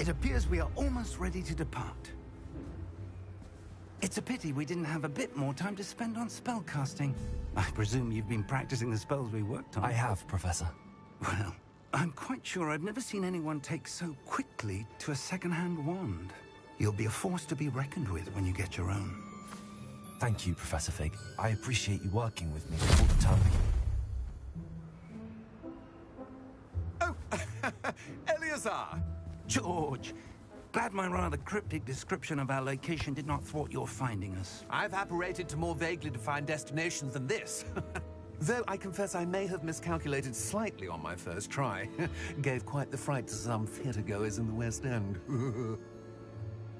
It appears we are almost ready to depart. It's a pity we didn't have a bit more time to spend on spellcasting. I presume you've been practicing the spells we worked on. I have, Professor. Well, I'm quite sure I've never seen anyone take so quickly to a second-hand wand. You'll be a force to be reckoned with when you get your own. Thank you, Professor Fig. I appreciate you working with me all the time. Oh, Eleazar! George! Glad my rather cryptic description of our location did not thwart your finding us. I've apparated to more vaguely defined destinations than this. Though I confess I may have miscalculated slightly on my first try. Gave quite the fright to some theatergoers in the West End.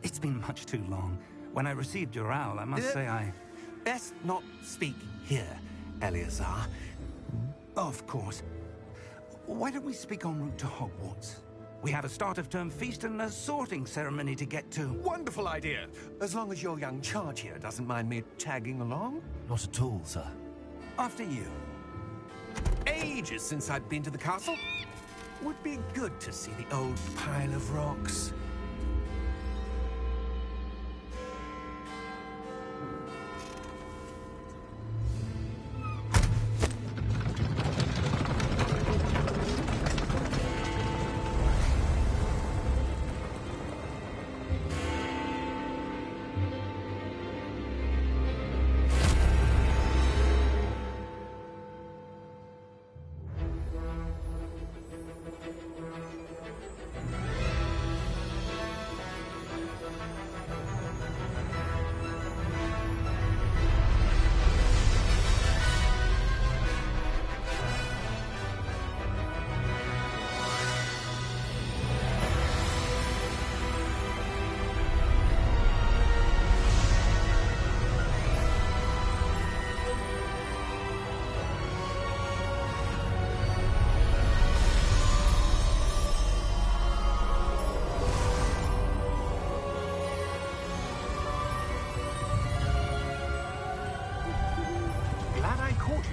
It's been much too long. When I received your owl, I must say I... Best not speak here, Eleazar. Of course. Why don't we speak en route to Hogwarts? We have a start-of-term feast and a sorting ceremony to get to. Wonderful idea! As long as your young charge here doesn't mind me tagging along. Not at all, sir. After you. Ages since I've been to the castle. Would be good to see the old pile of rocks.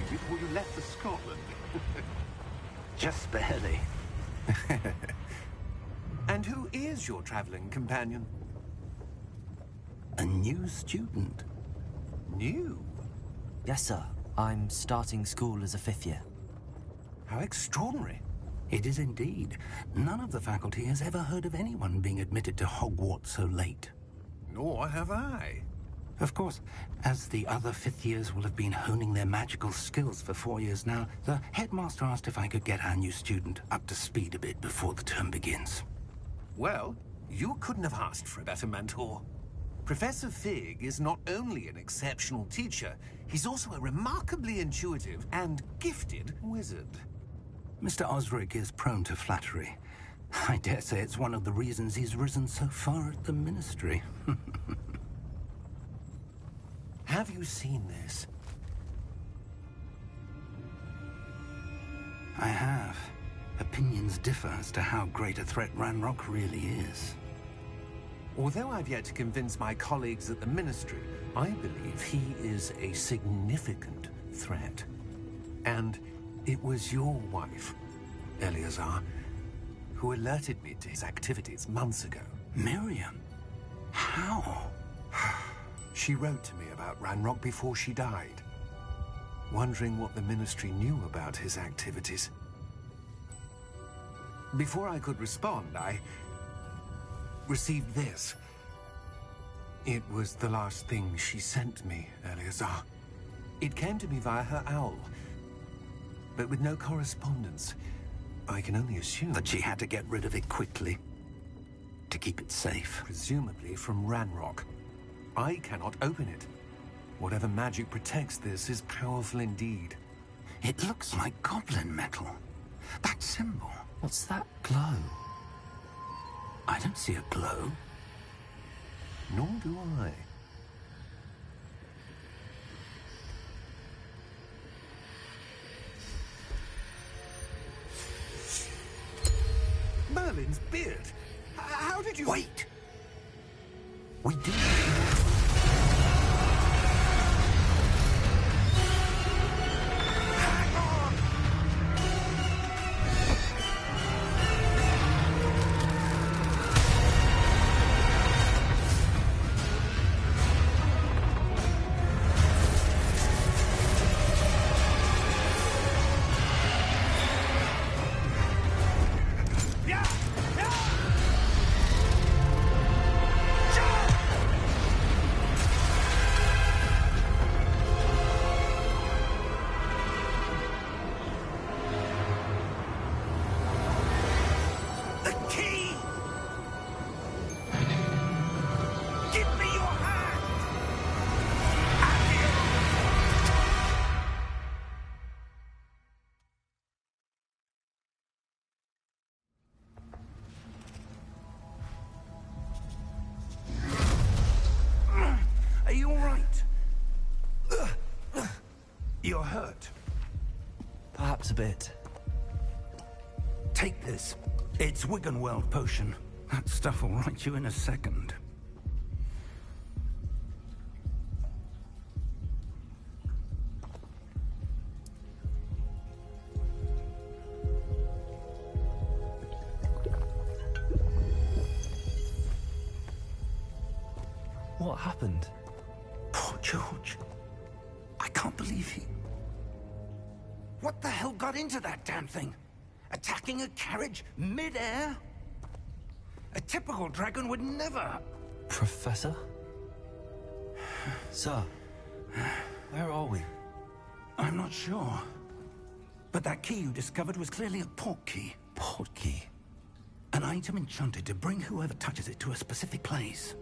Before you left for Scotland. Just barely. And who is your traveling companion? A new student. New? Yes, sir. I'm starting school as a 5th year. How extraordinary. It is indeed. None of the faculty has ever heard of anyone being admitted to Hogwarts so late. Nor have I. Of course, as the other 5th years will have been honing their magical skills for 4 years now, the headmaster asked if I could get our new student up to speed a bit before the term begins. Well, you couldn't have asked for a better mentor. Professor Fig is not only an exceptional teacher, he's also a remarkably intuitive and gifted wizard. Mr. Osric is prone to flattery. I dare say it's one of the reasons he's risen so far at the Ministry. Have you seen this? I have. Opinions differ as to how great a threat Ranrock really is. Although I've yet to convince my colleagues at the Ministry, I believe he is a significant threat. And it was your wife, Eleazar, who alerted me to his activities months ago. Miriam? How? She wrote to me about Ranrock before she died, wondering what the Ministry knew about his activities. Before I could respond, I received this. It was the last thing she sent me, Eleazar. It came to me via her owl, but with no correspondence. I can only assume that she had to get rid of it quickly, to keep it safe. Presumably from Ranrock. I cannot open it. Whatever magic protects this is powerful indeed. It looks like goblin metal. That symbol. What's that glow? I don't see a glow. Nor do I. Merlin's beard. How did you... Wait! We did... that? You're hurt. Perhaps a bit. Take this. It's Wiggenweld potion. That stuff will right you in a second. What happened? Poor George. I can't believe he... What the hell got into that damn thing? Attacking a carriage mid-air? A typical dragon would never... Professor? Sir, where are we? I'm not sure. But that key you discovered was clearly a port key. Port key? An item enchanted to bring whoever touches it to a specific place.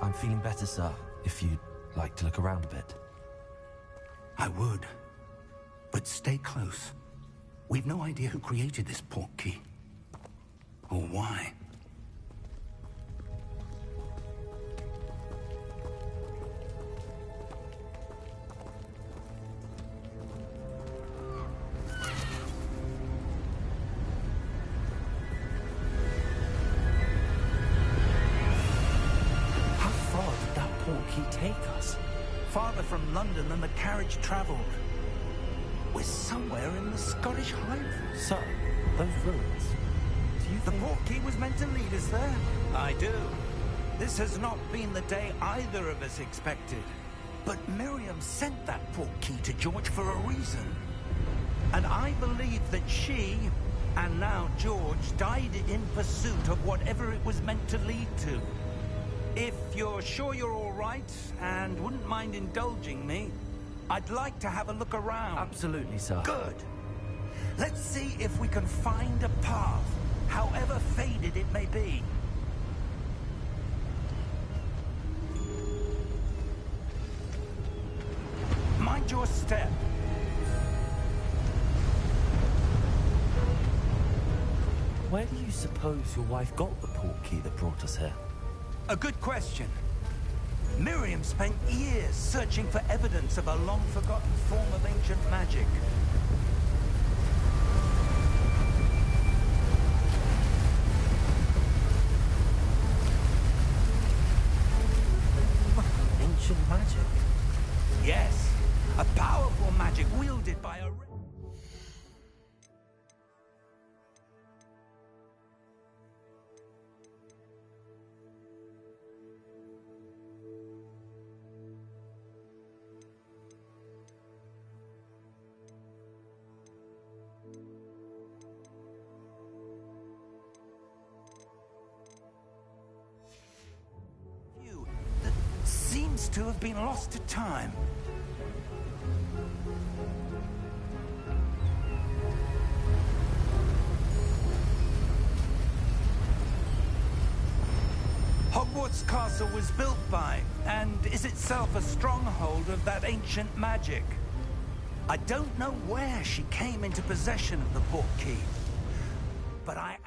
I'm feeling better, sir, if you'd like to look around a bit. I would. But stay close. We've no idea who created this port key. Or why. How far did that port key take us? Farther from London than the carriage travelled. We're somewhere in the Scottish Highlands. Sir, those ruins. Do you The think... port key was meant to lead us there. I do. This has not been the day either of us expected. But Miriam sent that port key to George for a reason. And I believe that she, and now George, died in pursuit of whatever it was meant to lead to. If you're sure you're all right, and wouldn't mind indulging me, I'd like to have a look around. Absolutely, sir. Good. Let's see if we can find a path, however faded it may be. Mind your step. Where do you suppose your wife got the port key that brought us here? A good question. Miriam spent years searching for evidence of a long-forgotten form of ancient magic. Ancient magic? Yes, a powerful magic wielded by a... that seems to have been lost to time. Hogwarts Castle was built by, and is itself a stronghold of that ancient magic. I don't know where she came into possession of the port key, but I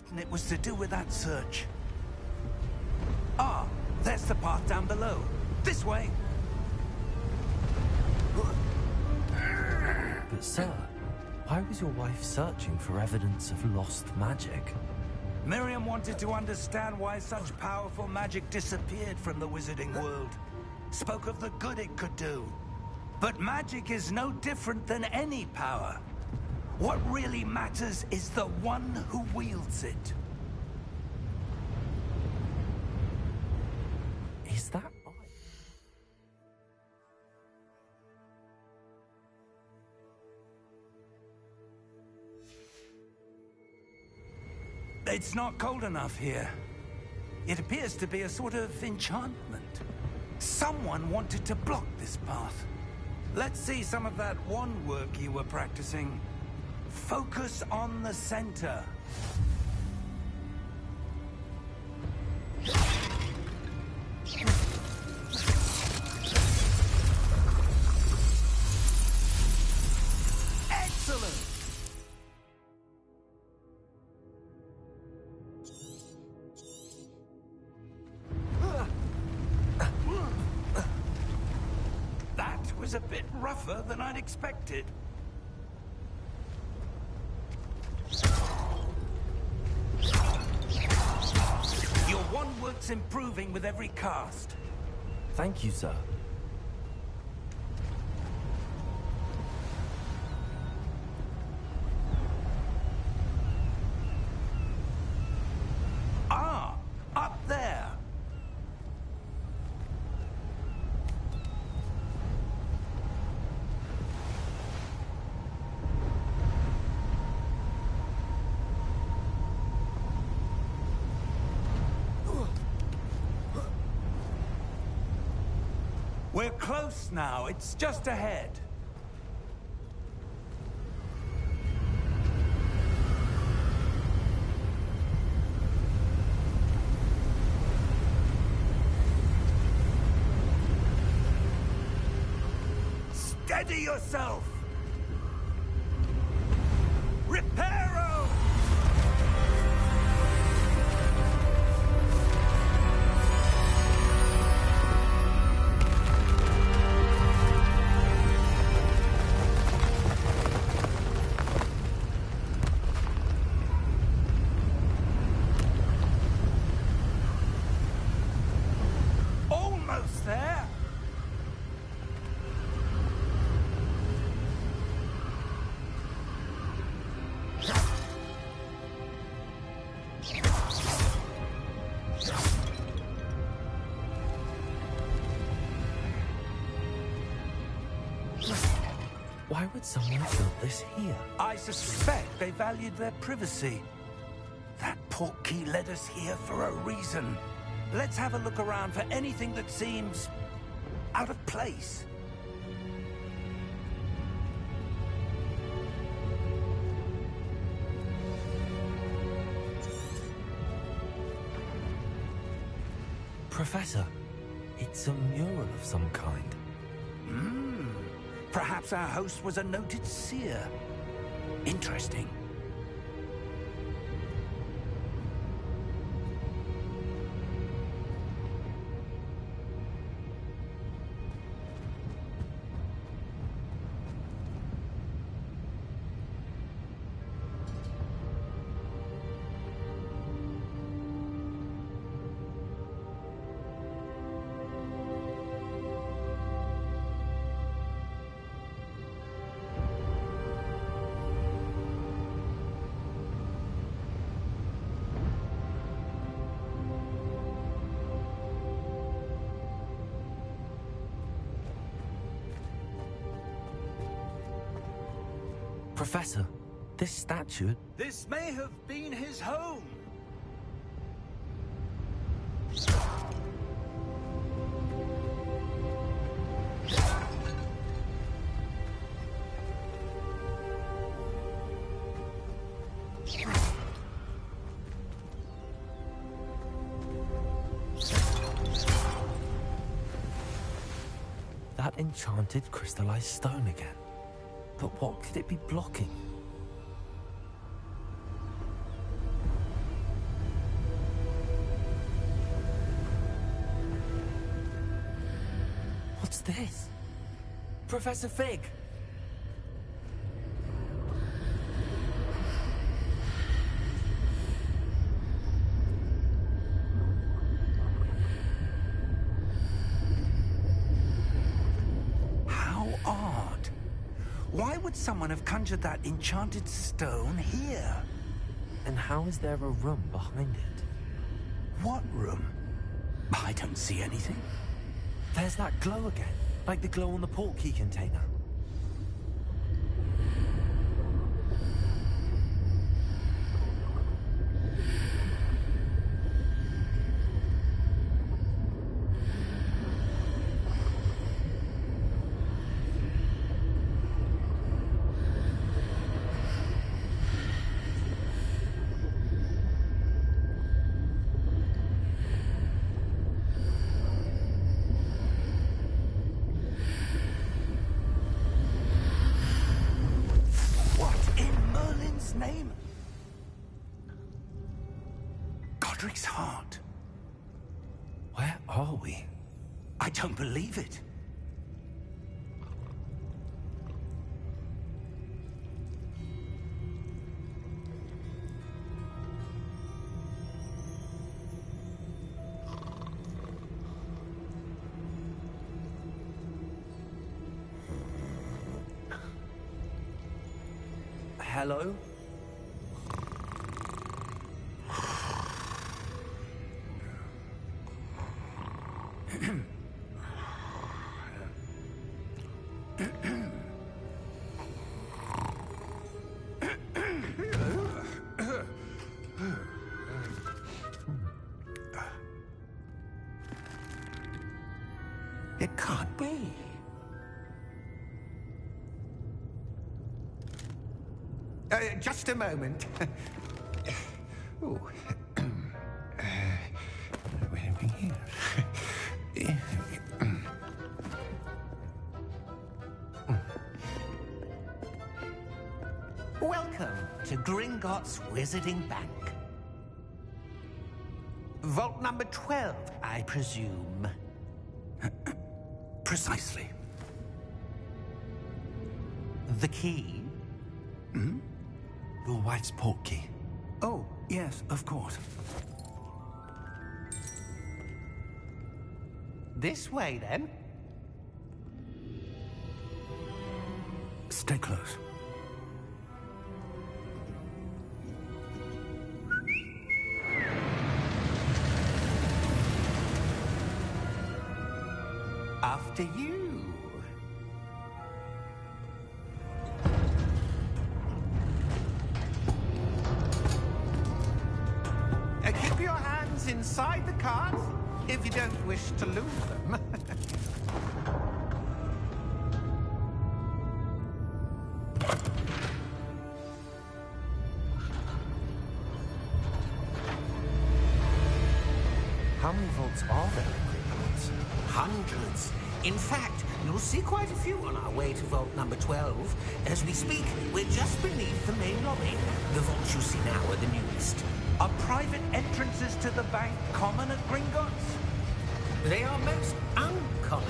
certain it was to do with that search. Ah, there's the path down below. This way. But sir, why was your wife searching for evidence of lost magic? Miriam wanted to understand why such powerful magic disappeared from the wizarding world. Spoke of the good it could do. But magic is no different than any power. What really matters is the one who wields it. Is that right? It's not cold enough here. It appears to be a sort of enchantment. Someone wanted to block this path. Let's see some of that wand work you were practicing. Focus on the center. Excellent! That was a bit rougher than I'd expected. Your wand work's improving with every cast. Thank you, sir. Ah, up there. We're close now. It's just ahead. Steady yourself! Reparo! Almost there! Why would someone have built this here? I suspect they valued their privacy. That portkey led us here for a reason. Let's have a look around for anything that seems out of place. Professor, it's a mural of some kind. Perhaps our host was a noted seer. Interesting. Professor, this statue... This may have been his home. That enchanted crystallized stone again. But what could it be blocking? What's this? Professor Fig! How odd. Why would someone have conjured that enchanted stone here? And how is there a room behind it? What room? I don't see anything. There's that glow again, like the glow on the portkey container. Name? Godric's heart. Where are we? I don't believe it. Hello? It can't be. Just a moment. Oh. Where are we here? Welcome to Gringotts Wizarding Bank. Vault number 12, I presume. Precisely. The key? Hmm? Your wife's portkey. Oh, yes, of course. This way, then. Stay close. After you. Keep your hands inside the cart if you don't wish to lose them. How many vaults are there in Gringotts? Hundreds. In fact, you'll see quite a few on our way to vault number 12. As we speak, we're just beneath the main lobby. The vaults you see now are the newest. Are private entrances to the bank common at Gringotts? They are most uncommon.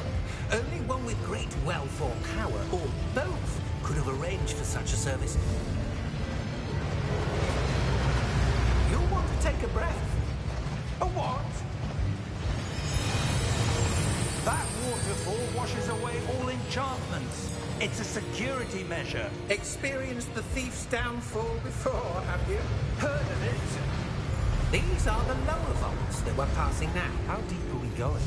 Only one with great wealth or power, or both, could have arranged for such a service. You'll want to take a breath. A what? That waterfall washes away all enchantments. It's a security measure. Experienced the thief's downfall before, have you? Heard of it? These are the lower vaults that we're passing now. How deep are we going?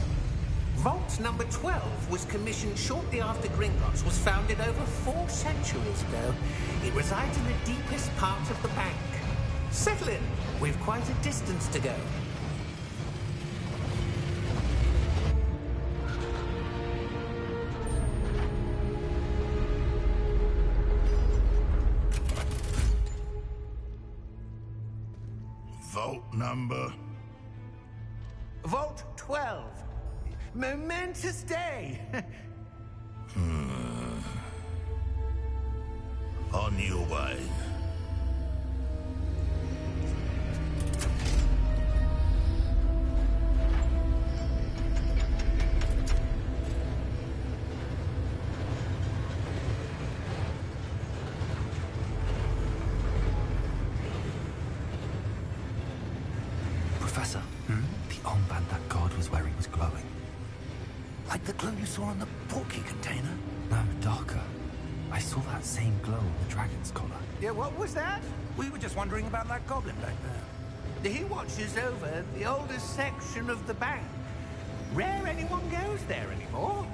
Vault number 12 was commissioned shortly after Gringotts was founded over 4 centuries ago. It resides in the deepest part of the bank. Settle in. We've quite a distance to go. Vault number? Vault 12. Momentous day. On your way. glow you saw on the portkey container? No, darker. I saw that same glow on the dragon's collar. Yeah, what was that? We were just wondering about that goblin back there. He watches over the oldest section of the bank. Rare anyone goes there anymore.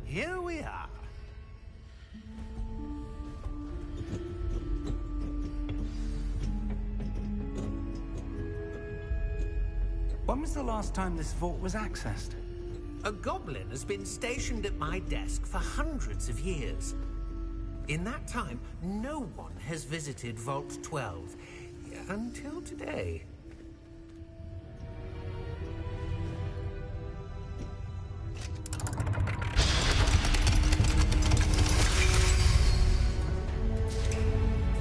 Here we are. When was the last time this vault was accessed? A goblin has been stationed at my desk for hundreds of years. In that time, no one has visited Vault 12 until today.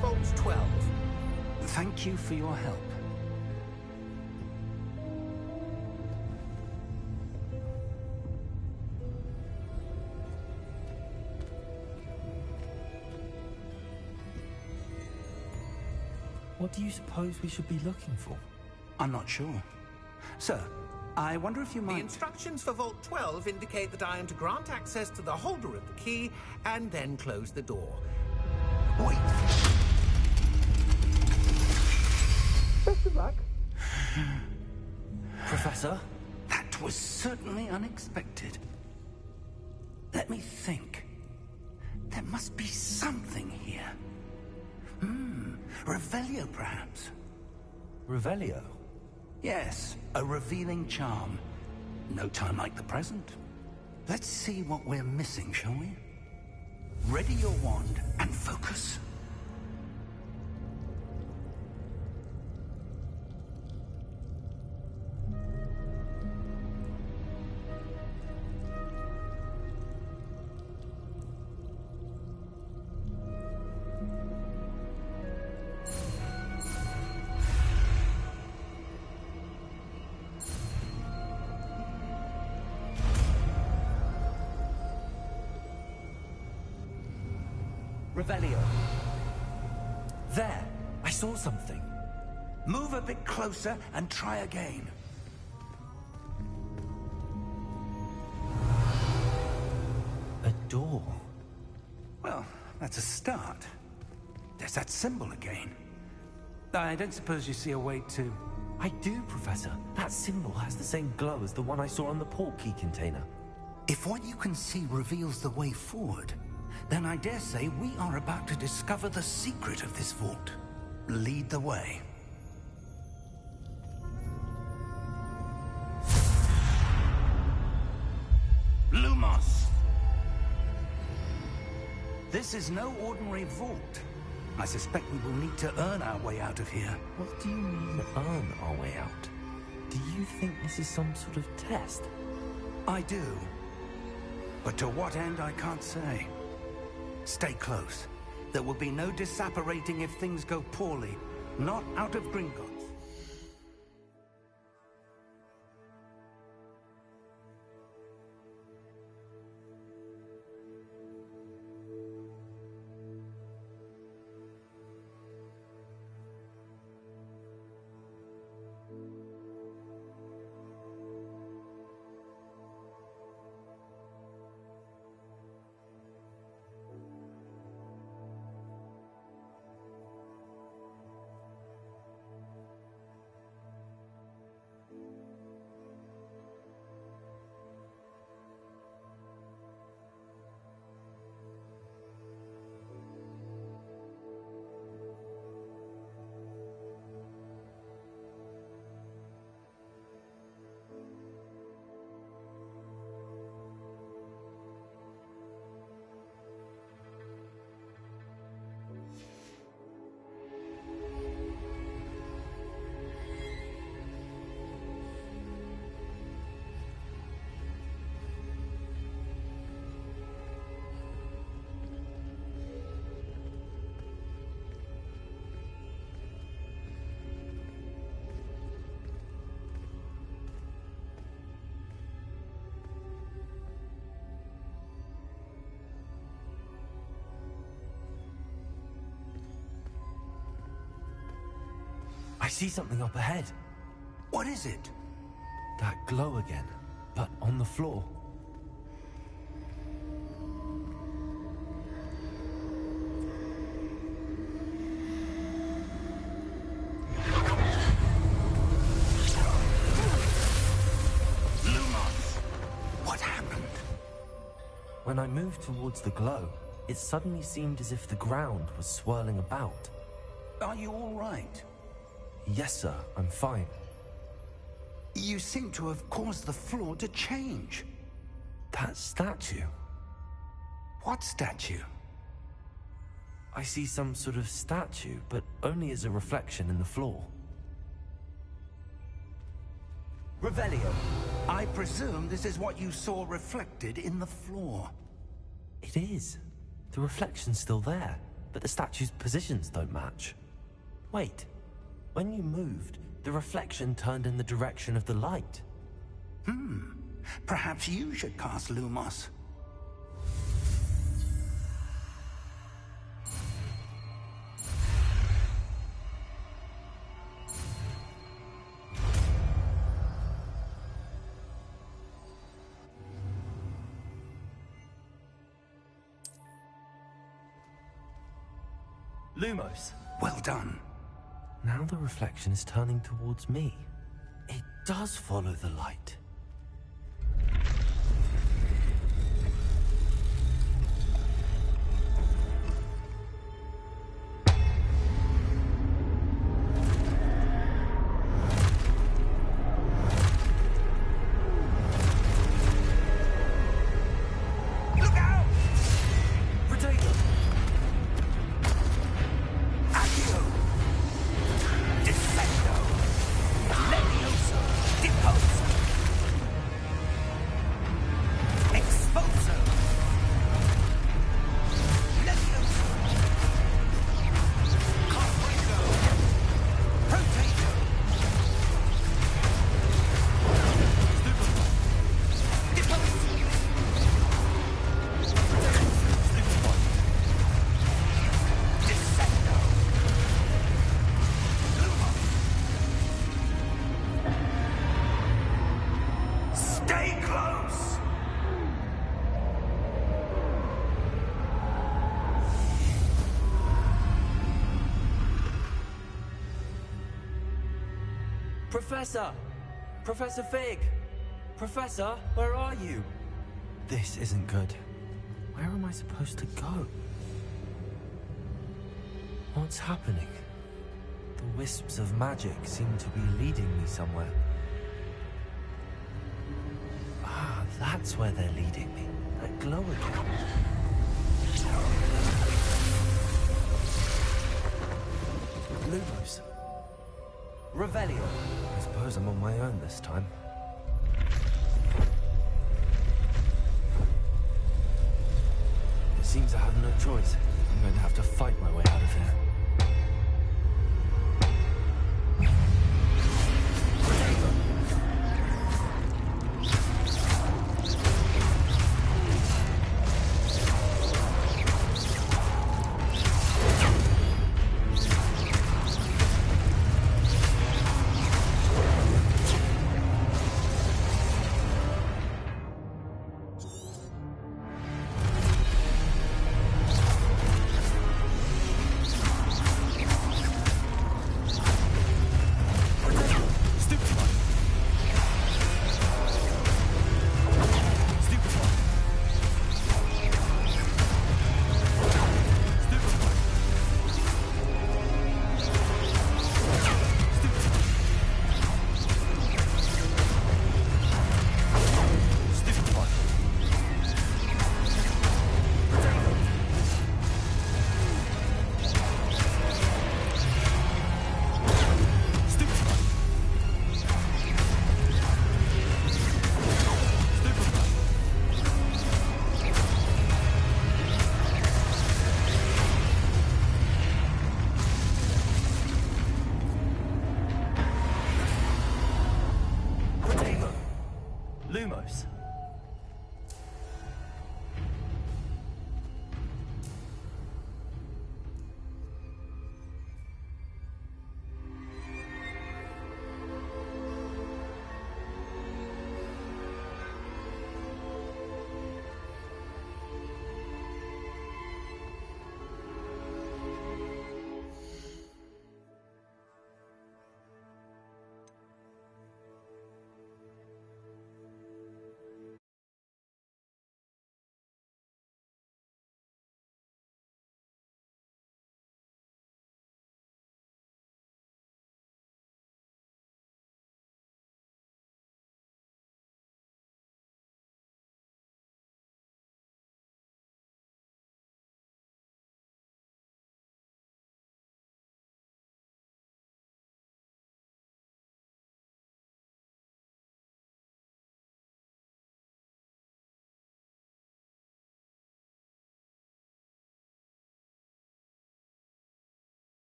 Vault 12. Thank you for your help. What do you suppose we should be looking for? I'm not sure. Sir, I wonder if you The might... instructions for Vault 12 indicate that I am to grant access to the holder of the key and then close the door. Wait! Best of luck. Professor? That was certainly unexpected. Let me think. There must be something here. Revelio, perhaps? Revelio? Yes, a revealing charm. No time like the present. Let's see what we're missing, shall we? Ready your wand and focus. Revelio. There! I saw something. Move a bit closer and try again. A door. Well, that's a start. There's that symbol again. I don't suppose you see a way to... I do, Professor. That symbol has the same glow as the one I saw on the portkey container. If what you can see reveals the way forward, then I dare say we are about to discover the secret of this vault. Lead the way. Lumos! This is no ordinary vault. I suspect we will need to earn our way out of here. What do you mean, earn our way out? Do you think this is some sort of test? I do. But to what end, I can't say. Stay close. There will be no disapparating if things go poorly. Not out of Gringotts. I see something up ahead. What is it? That glow again, but on the floor. What happened? When I moved towards the glow, it suddenly seemed as if the ground was swirling about. Are you all right? Yes, sir, I'm fine. You seem to have caused the floor to change. That statue. What statue? I see some sort of statue, but only as a reflection in the floor. Revelio, I presume this is what you saw reflected in the floor. It is. The reflection's still there, but the statue's positions don't match. Wait, when you moved, the reflection turned in the direction of the light. Perhaps you should cast Lumos. Lumos! Well done. Now the reflection is turning towards me. It does follow the light. Look out! Potato! Accio! Defendo! Levioso! Deposo! Exposo! Levioso! Confringo! Potato! Deposo! Descendo! Lumo! Stay close! Professor! Professor Fig! Professor, where are you? This isn't good. Where am I supposed to go? What's happening? The wisps of magic seem to be leading me somewhere. Ah, that's where they're leading me. That glow again. Lumos. Revelio. I suppose I'm on my own this time. It seems I have no choice. I'm going to have to fight my way out of here.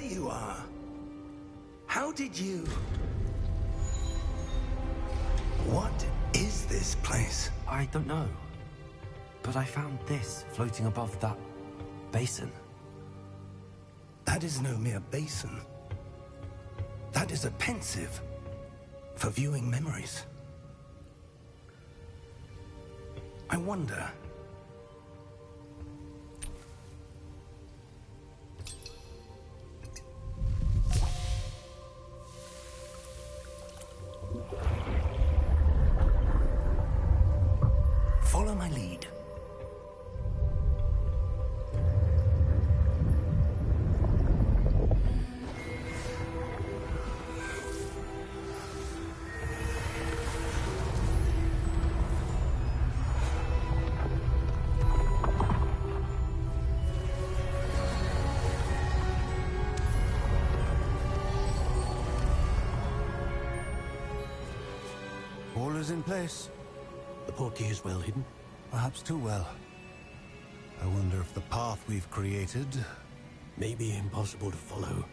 you are. How did you... What is this place? I don't know. But I found this floating above that basin. That is no mere basin. That is a pensive for viewing memories. I wonder... Follow my lead. All is in place. The portkey is well hidden. Perhaps too well. I wonder if the path we've created... May be impossible to follow.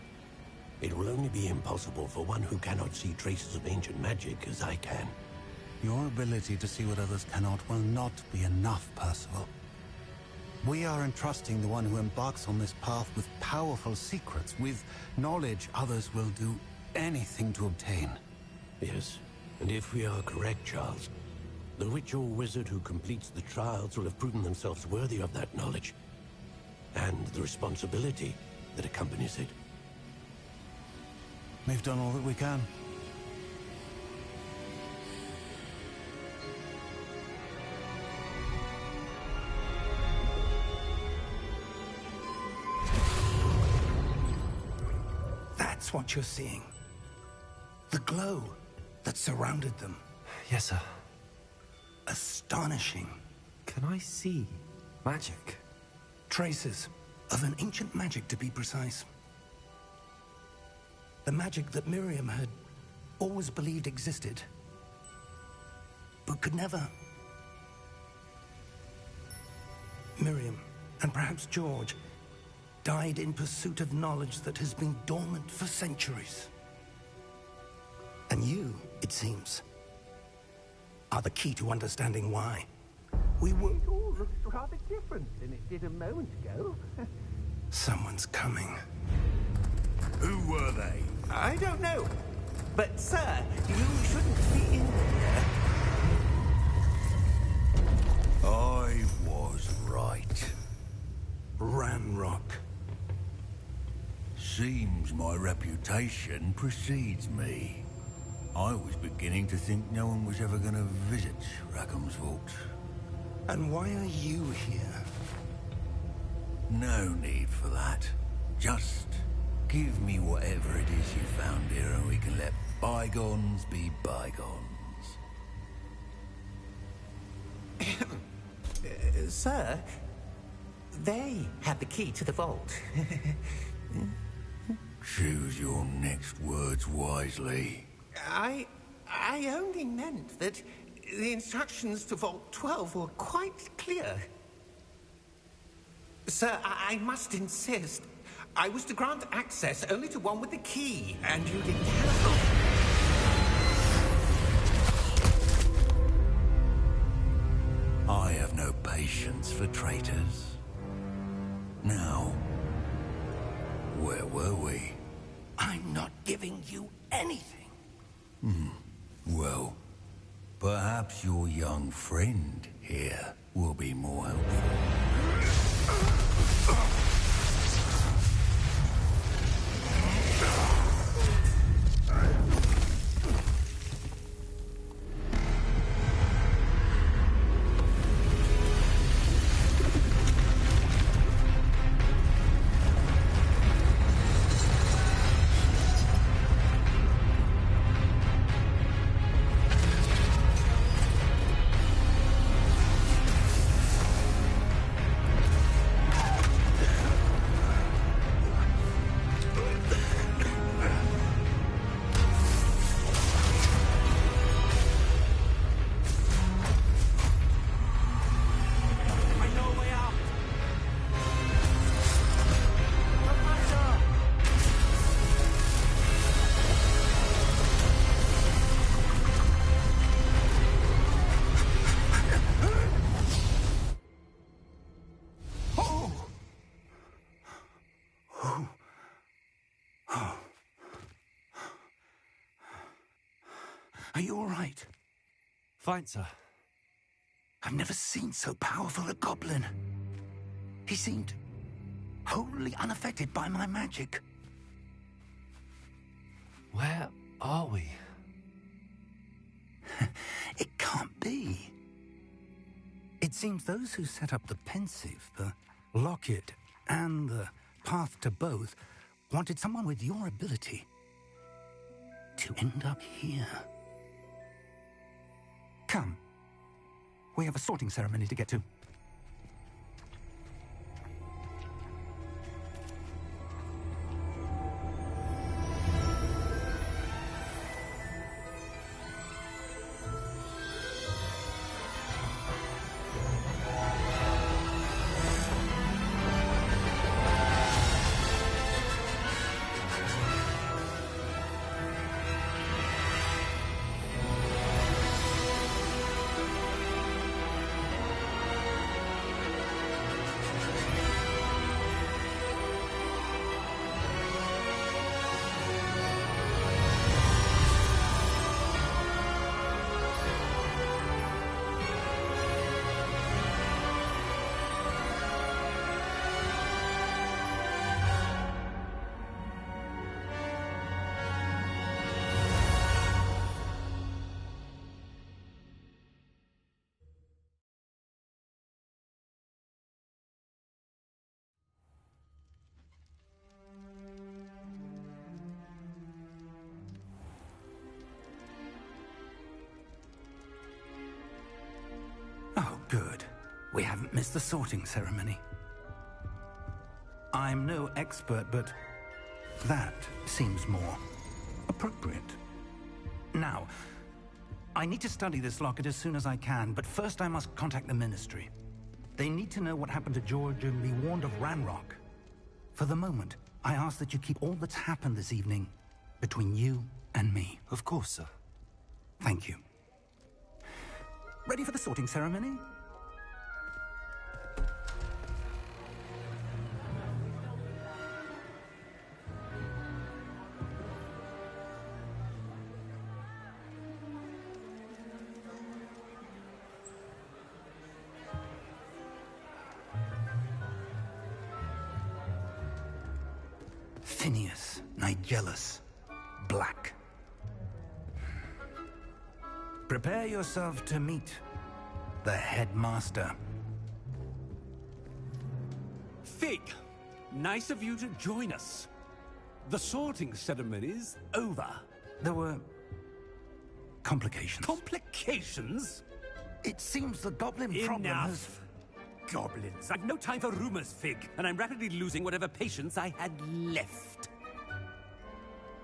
It will only be impossible for one who cannot see traces of ancient magic as I can. Your ability to see what others cannot will not be enough, Percival. We are entrusting the one who embarks on this path with powerful secrets, with knowledge others will do anything to obtain. Yes, and if we are correct, Charles, the witch or wizard who completes the trials will have proven themselves worthy of that knowledge, and the responsibility that accompanies it. We've done all that we can. That's what you're seeing. The glow that surrounded them. Yes, sir. Astonishing. Can I see magic? Traces of an ancient magic, to be precise. The magic that Miriam had always believed existed, but could never. Miriam, and perhaps George, died in pursuit of knowledge that has been dormant for centuries. And you, it seems, are the key to understanding why. We were... It all looks rather different than it did a moment ago. Someone's coming. Who were they? I don't know. But, sir, you shouldn't be in here. I was right. Ranrock. Seems my reputation precedes me. I was beginning to think no one was ever going to visit Rackham's vault. And why are you here? No need for that. Just give me whatever it is you found here and we can let bygones be bygones. Sir, they had the key to the vault. Choose your next words wisely. I only meant that the instructions to Vault 12 were quite clear. Sir, I must insist. I was to grant access only to one with the key, and you didn't have... I have no patience for traitors. Now, where were we? I'm not giving you anything. Well, perhaps your young friend here will be more helpful. Are you all right? Fine, sir. I've never seen so powerful a goblin. He seemed wholly unaffected by my magic. Where are we? It can't be. It seems those who set up the pensive, the locket, and the path to both wanted someone with your ability to end up here. Come. We have a sorting ceremony to get to. Oh, good. We haven't missed the sorting ceremony. I'm no expert, but that seems more appropriate. Now, I need to study this locket as soon as I can, but first I must contact the Ministry. They need to know what happened to George and be warned of Ranrock. For the moment, I ask that you keep all that's happened this evening between you and me. Of course, sir. Thank you. Ready for the sorting ceremony? Phineas, Nigellus, Black. Prepare yourself to meet the headmaster. Fig, nice of you to join us. The sorting ceremony's over. There were complications. Complications? It seems the goblin problem has... Enough. Goblins. I've no time for rumors, Fig, and I'm rapidly losing whatever patience I had left.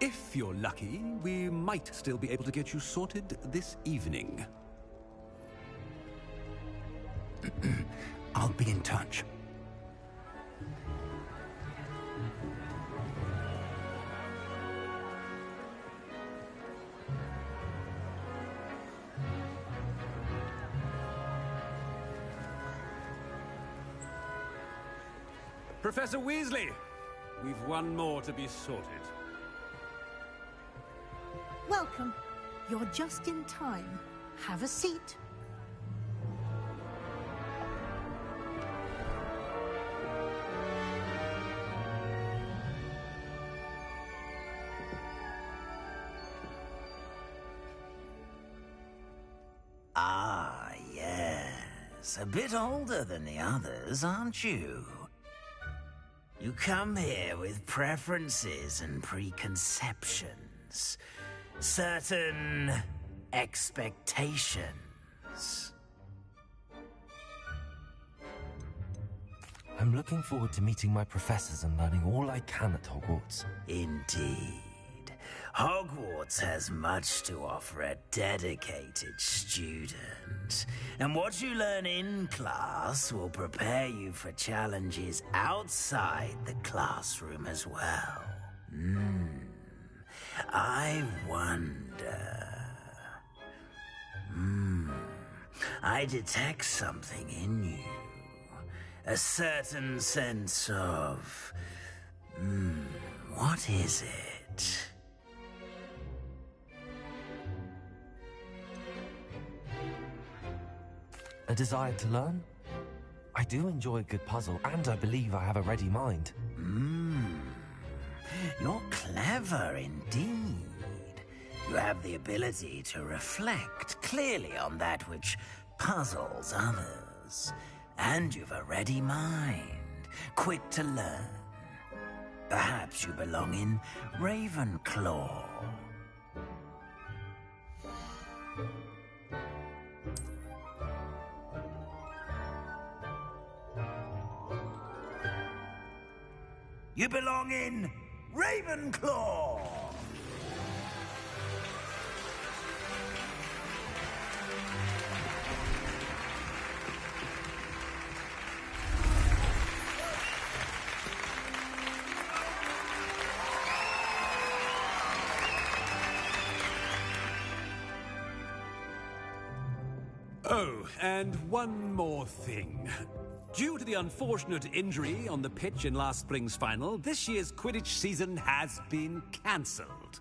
If you're lucky, we might still be able to get you sorted this evening. I'll be in touch. Professor Weasley, we've one more to be sorted. Welcome. You're just in time. Have a seat. Ah, yes. A bit older than the others, aren't you? You come here with preferences and preconceptions. Certain expectations. I'm looking forward to meeting my professors and learning all I can at Hogwarts. Indeed. Hogwarts has much to offer a dedicated student. And what you learn in class will prepare you for challenges outside the classroom as well. I wonder... I detect something in you. A certain sense of... what is it? A desire to learn? I do enjoy a good puzzle, and I believe I have a ready mind. You're clever indeed. You have the ability to reflect clearly on that which puzzles others. And you've a ready mind, quick to learn. Perhaps you belong in Ravenclaw. You belong in Ravenclaw! Oh, and one more thing. Due to the unfortunate injury on the pitch in last spring's final, this year's Quidditch season has been cancelled.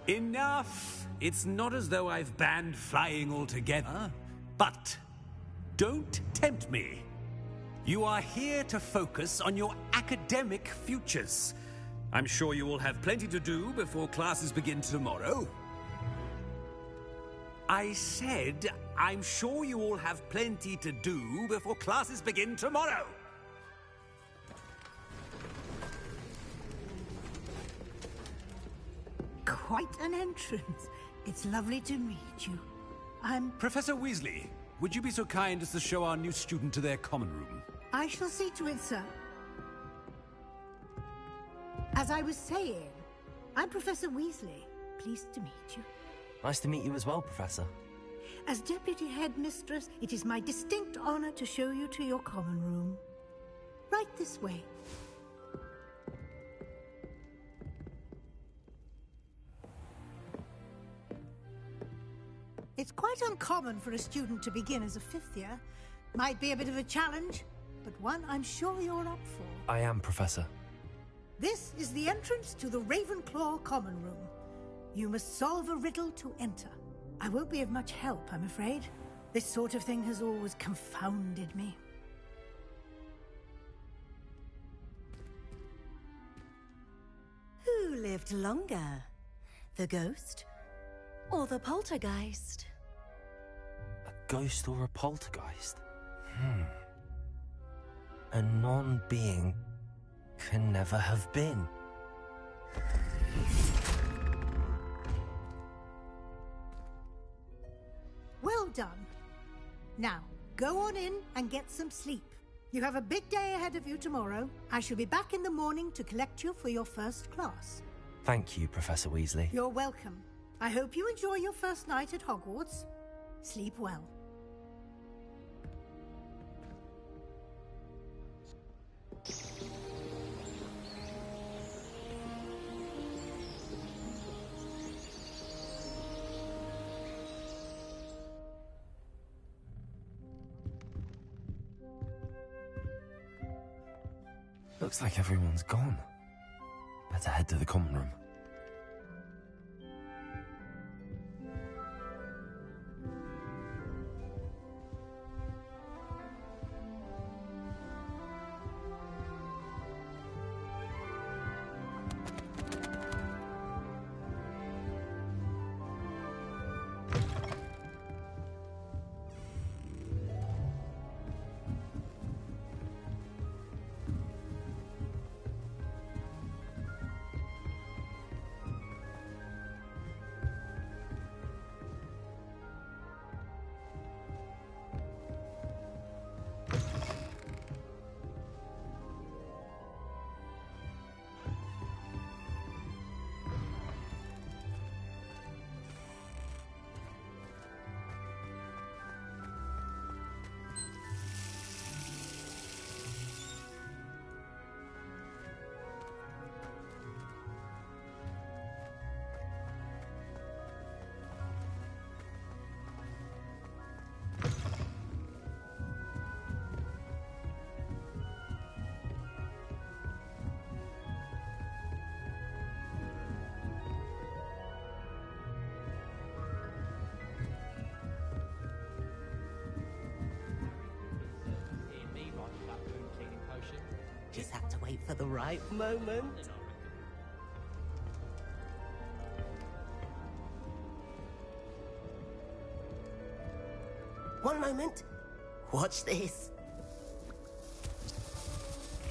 Enough! It's not as though I've banned flying altogether. But don't tempt me. You are here to focus on your academic futures. I'm sure you will have plenty to do before classes begin tomorrow. I said, I'm sure you all have plenty to do before classes begin tomorrow. Quite an entrance. It's lovely to meet you. I'm... Professor Weasley, would you be so kind as to show our new student to their common room? I shall see to it, sir. As I was saying, I'm Professor Weasley. Pleased to meet you. Nice to meet you as well, Professor. As Deputy Headmistress, it is my distinct honor to show you to your common room. Right this way. It's quite uncommon for a student to begin as a fifth year. Might be a bit of a challenge, but one I'm sure you're up for. I am, Professor. This is the entrance to the Ravenclaw common room. You must solve a riddle to enter. I won't be of much help, I'm afraid. This sort of thing has always confounded me. Who lived longer? The ghost or the poltergeist? A ghost or a poltergeist? A non-being can never have been. Well done. Now, go on in and get some sleep. You have a big day ahead of you tomorrow. I shall be back in the morning to collect you for your first class. Thank you, Professor Weasley. You're welcome. I hope you enjoy your first night at Hogwarts. Sleep well. Looks like everyone's gone. Better head to the common room. wait for the right moment. One moment. Watch this.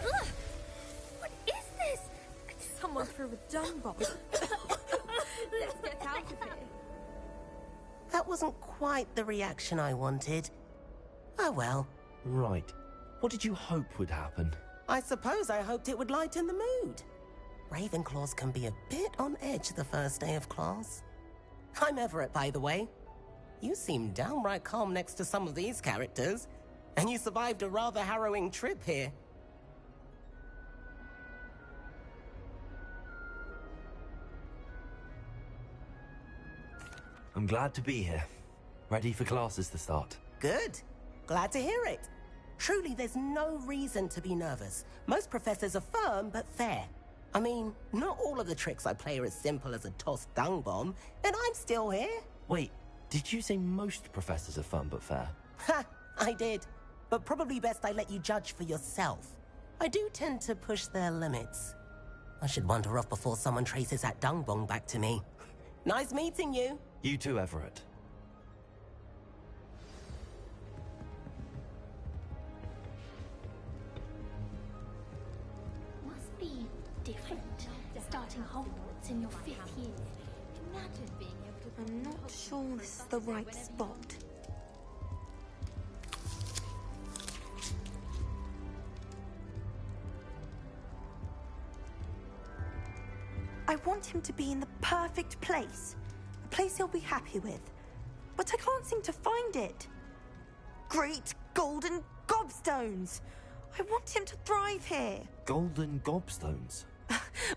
Ugh! What is this? Someone threw a dung bomb. Let's get out of here. That wasn't quite the reaction I wanted. Oh well. Right. What did you hope would happen? I suppose I hoped it would lighten the mood. Ravenclaws can be a bit on edge the first day of class. I'm Everett, by the way. You seem downright calm next to some of these characters, and you survived a rather harrowing trip here. I'm glad to be here. Ready for classes to start. Good. Glad to hear it. Truly, there's no reason to be nervous. Most professors are firm but fair. I mean, not all of the tricks I play are as simple as a tossed dung bomb, and I'm still here. Wait, did you say most professors are fun but fair? Ha! I did. But probably best I let you judge for yourself. I do tend to push their limits. I should wander off before someone traces that dung bomb back to me. Nice meeting you. You too, Everett. Must be different. Starting Hogwarts in your 5th year. Imagine being able to... I'm not sure this is the right spot. I want him to be in the perfect place. A place he'll be happy with. But I can't seem to find it. Great golden gobstones! I want him to thrive here. Golden gobstones?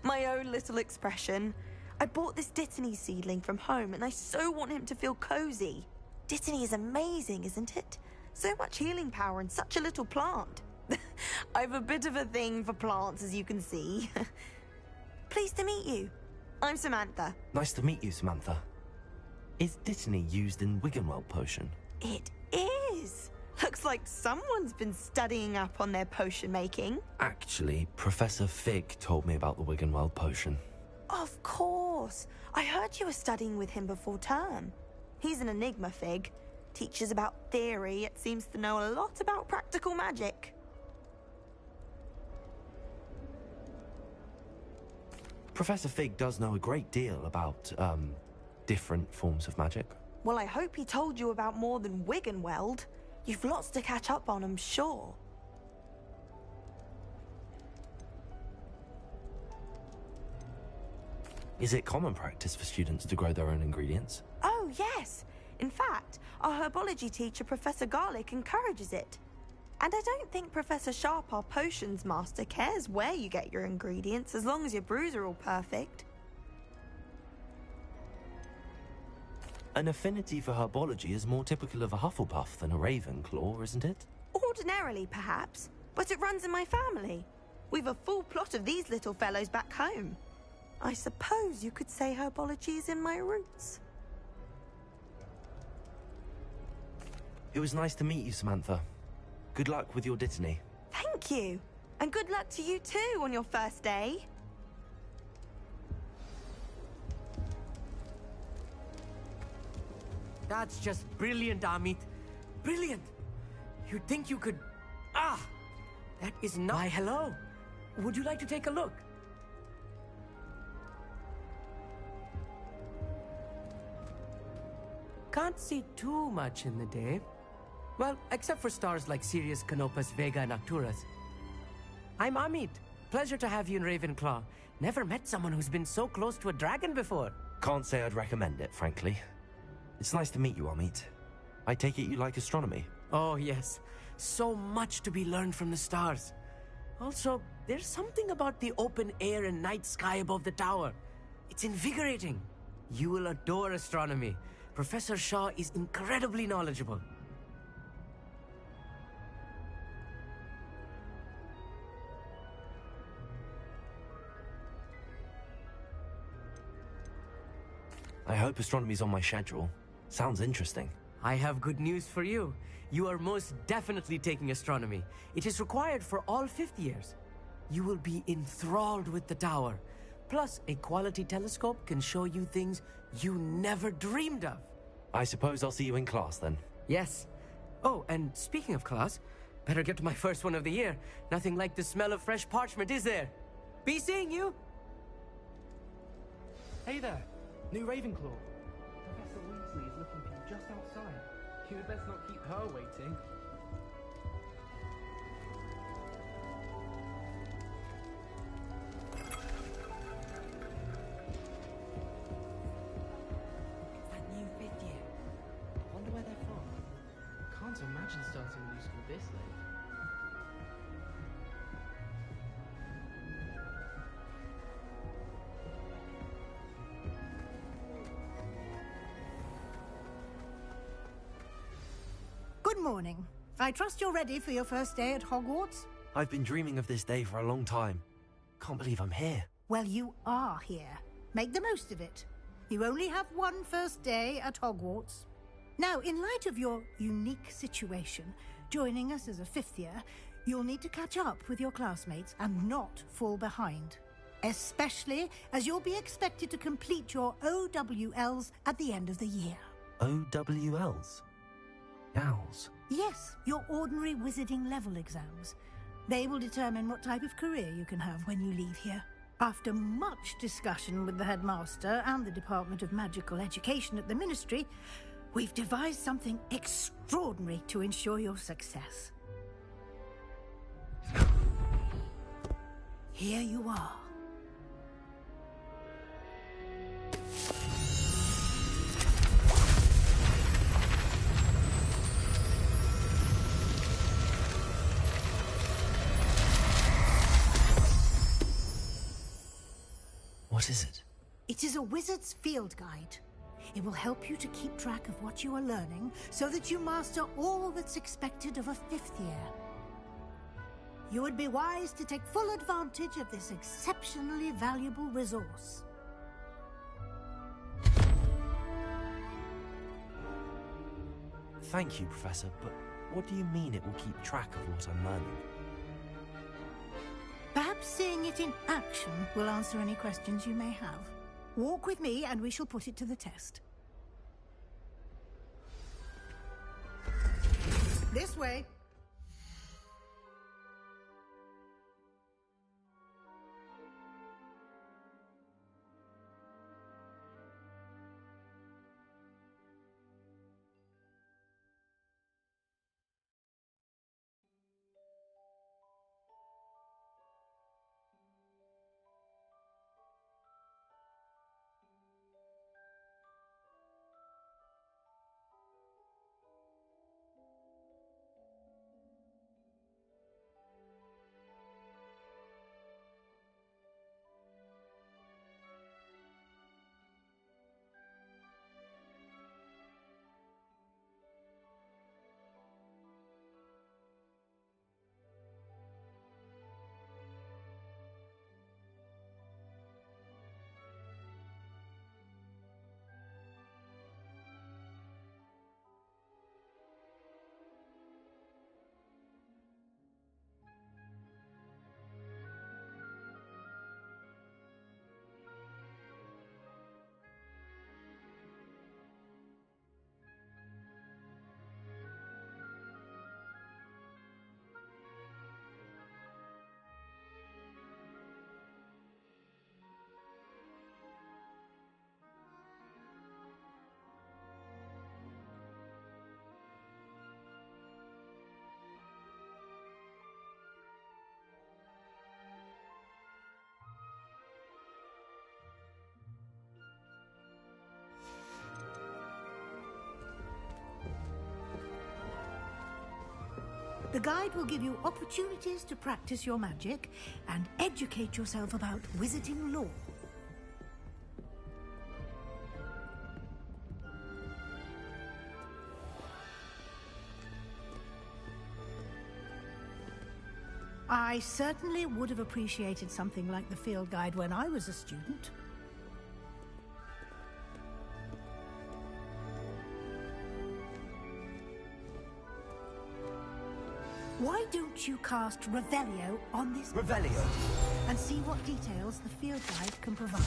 My own little expression. I bought this Dittany seedling from home and I so want him to feel cozy. Dittany is amazing, isn't it? So much healing power in such a little plant. I've a bit of a thing for plants, as you can see. Pleased to meet you. I'm Samantha. Nice to meet you, Samantha. Is Dittany used in Wiggenweld potion? It is. Looks like someone's been studying up on their potion making. Actually, Professor Fig told me about the Wiggenweld potion. Of course. I heard you were studying with him before term. He's an enigma, Fig. Teaches about theory, yet seems to know a lot about practical magic. Professor Fig does know a great deal about, different forms of magic. Well, I hope he told you about more than Wiggenweld. You've lots to catch up on, I'm sure. Is it common practice for students to grow their own ingredients? Oh, yes. In fact, our herbology teacher, Professor Garlick, encourages it. And I don't think Professor Sharp, our potions master, cares where you get your ingredients, as long as your brews are all perfect. An affinity for herbology is more typical of a Hufflepuff than a Ravenclaw, isn't it? Ordinarily, perhaps, but it runs in my family. We've a full plot of these little fellows back home. I suppose you could say herbology is in my roots. It was nice to meet you, Samantha. Good luck with your Dittany. Thank you. And good luck to you too on your first day. That's just brilliant, Amit. Brilliant. You'd think you could... Ah! That is not... Why, hello. Would you like to take a look? Can't see too much in the day. Well, except for stars like Sirius, Canopus, Vega, and Arcturus. I'm Amit. Pleasure to have you in Ravenclaw. Never met someone who's been so close to a dragon before. Can't say I'd recommend it, frankly. It's nice to meet you, Amit. I take it you like astronomy? Oh, yes. So much to be learned from the stars. Also, there's something about the open air and night sky above the tower. It's invigorating. You will adore astronomy. Professor Shaw is incredibly knowledgeable. I hope astronomy's on my schedule. Sounds interesting. I have good news for you. You are most definitely taking astronomy. It is required for all 5th years. You will be enthralled with the tower. Plus, a quality telescope can show you things you never dreamed of. I suppose I'll see you in class then. Yes. Oh, and speaking of class, better get to my first one of the year. Nothing like the smell of fresh parchment, is there? Be seeing you! Hey there, new Ravenclaw. Professor Weasley is looking for you just outside. You had best not keep her waiting. That new 5th year. Wonder where they're from. Can't imagine starting a new school this late. Good morning. I trust you're ready for your first day at Hogwarts? I've been dreaming of this day for a long time. Can't believe I'm here. Well, you are here. Make the most of it. You only have one first day at Hogwarts. Now, in light of your unique situation, joining us as a 5th year, you'll need to catch up with your classmates and not fall behind. Especially as you'll be expected to complete your OWLs at the end of the year. OWLs? Owls? Yes, your ordinary wizarding level exams. They will determine what type of career you can have when you leave here. After much discussion with the headmaster and the Department of Magical Education at the Ministry, we've devised something extraordinary to ensure your success. Here you are. What is it? It is a wizard's field guide. It will help you to keep track of what you are learning so that you master all that's expected of a 5th year. You would be wise to take full advantage of this exceptionally valuable resource. Thank you, Professor, but what do you mean it will keep track of what I'm learning? Perhaps seeing it in action will answer any questions you may have. Walk with me and we shall put it to the test. This way. The guide will give you opportunities to practice your magic and educate yourself about wizarding lore. I certainly would have appreciated something like the field guide when I was a student. Why don't you cast Revelio on this... Revelio. And see what details the field guide can provide.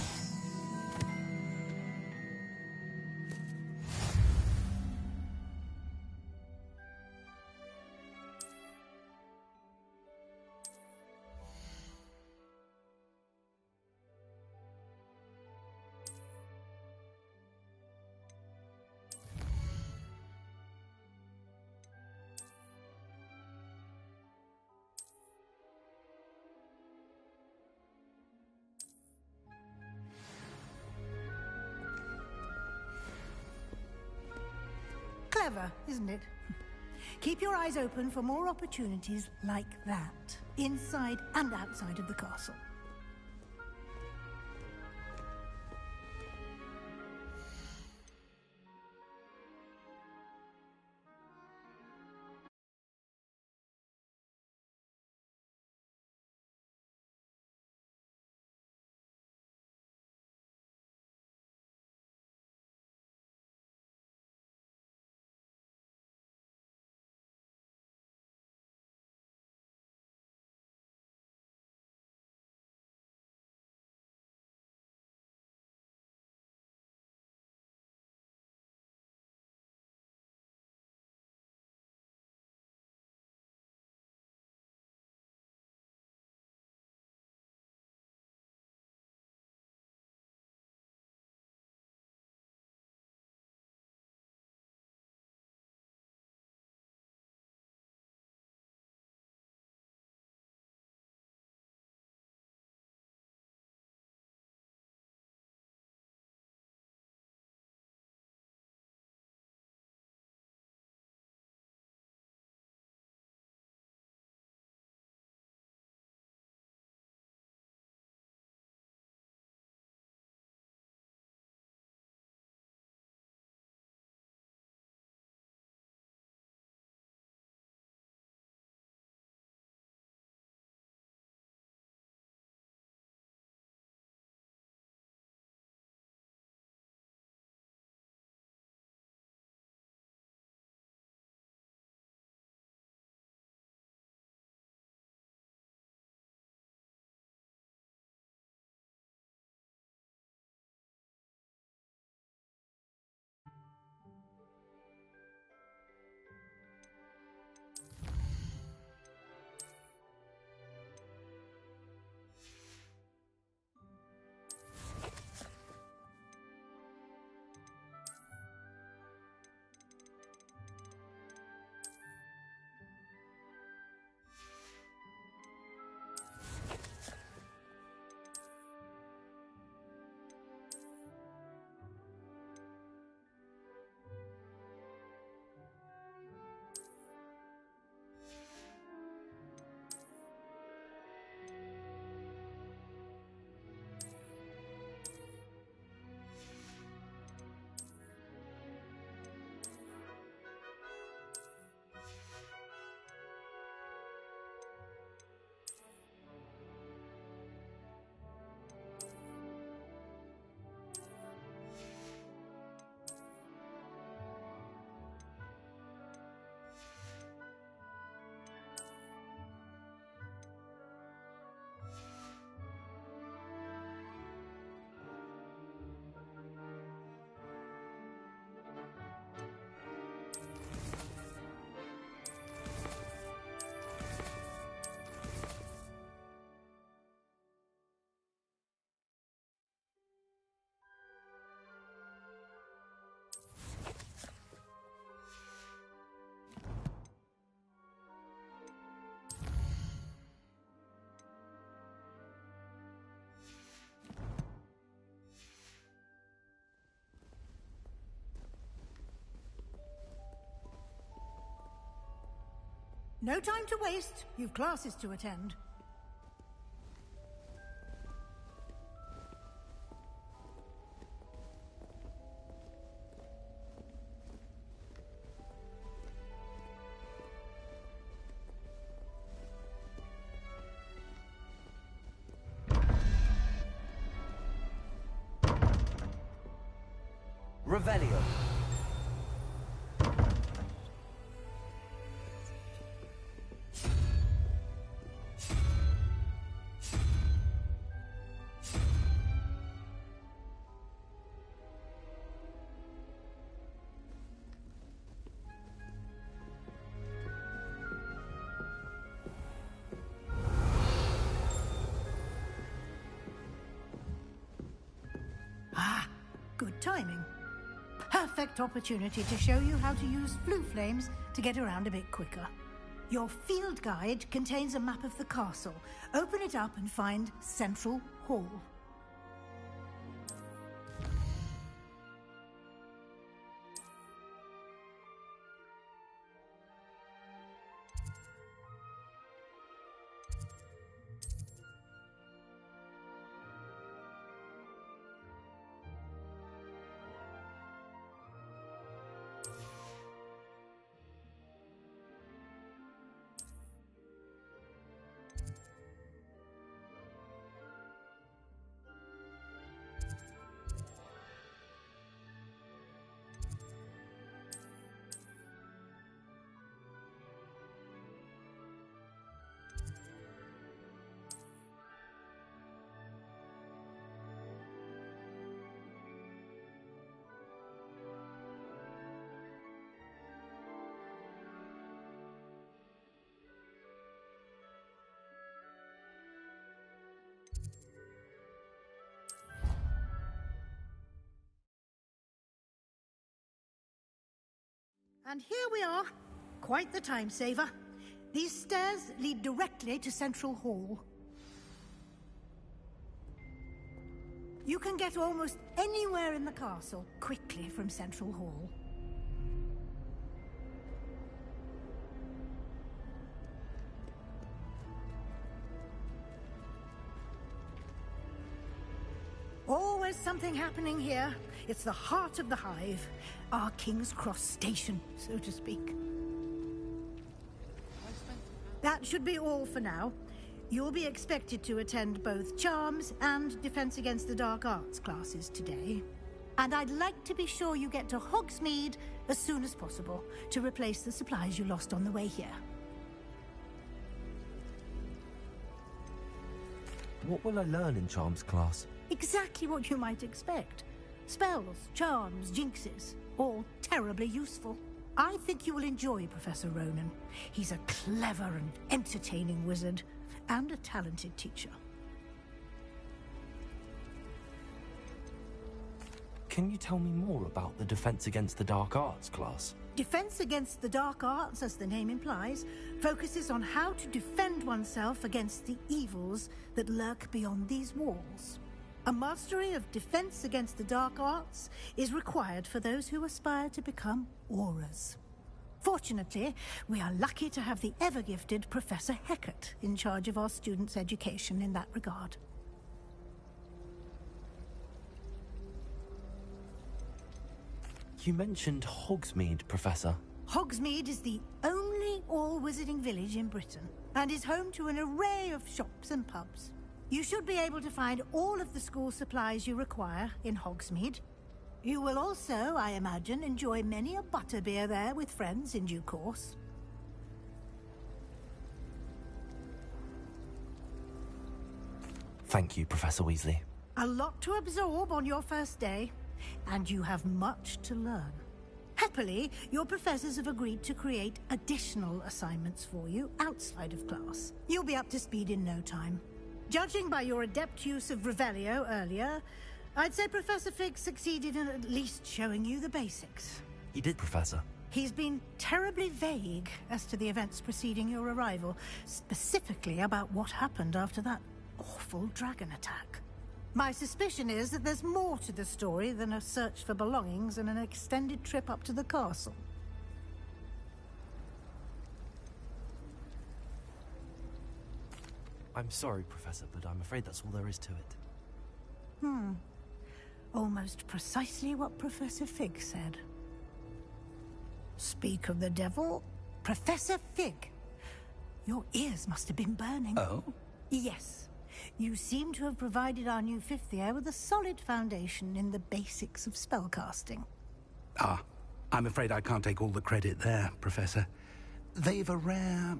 Clever, isn't it? Keep your eyes open for more opportunities like that, inside and outside of the castle. No time to waste. You've classes to attend. Revelio. timing. Perfect opportunity to show you how to use flue flames to get around a bit quicker. Your field guide contains a map of the castle. Open it up and find Central Hall. And here we are. Quite the time saver. These stairs lead directly to Central Hall. You can get almost anywhere in the castle quickly from Central Hall. Always something happening here. It's the heart of the hive. Our King's Cross station, so to speak. That should be all for now. You'll be expected to attend both Charms and Defense Against the Dark Arts classes today. And I'd like to be sure you get to Hogsmeade as soon as possible to replace the supplies you lost on the way here. What will I learn in Charms class? Exactly what you might expect. Spells, charms, jinxes, all terribly useful. I think you will enjoy Professor Ronan. He's a clever and entertaining wizard, and a talented teacher. Can you tell me more about the Defense Against the Dark Arts class? Defense Against the Dark Arts, as the name implies, focuses on how to defend oneself against the evils that lurk beyond these walls. A mastery of Defense Against the Dark Arts is required for those who aspire to become Aurors. Fortunately, we are lucky to have the ever-gifted Professor Hecat in charge of our students' education in that regard. You mentioned Hogsmeade, Professor. Hogsmeade is the only all-wizarding village in Britain, and is home to an array of shops and pubs. You should be able to find all of the school supplies you require in Hogsmeade. You will also, I imagine, enjoy many a butterbeer there with friends in due course. Thank you, Professor Weasley. A lot to absorb on your first day, and you have much to learn. Happily, your professors have agreed to create additional assignments for you outside of class. You'll be up to speed in no time. Judging by your adept use of Revelio earlier, I'd say Professor Fig succeeded in at least showing you the basics. He did, Professor. He's been terribly vague as to the events preceding your arrival, specifically about what happened after that awful dragon attack. My suspicion is that there's more to the story than a search for belongings and an extended trip up to the castle. I'm sorry, Professor, but I'm afraid that's all there is to it. Almost precisely what Professor Fig said. Speak of the devil, Professor Fig. Your ears must have been burning. Oh? Yes. You seem to have provided our new fifth year with a solid foundation in the basics of spellcasting. Ah, I'm afraid I can't take all the credit there, Professor. They've a rare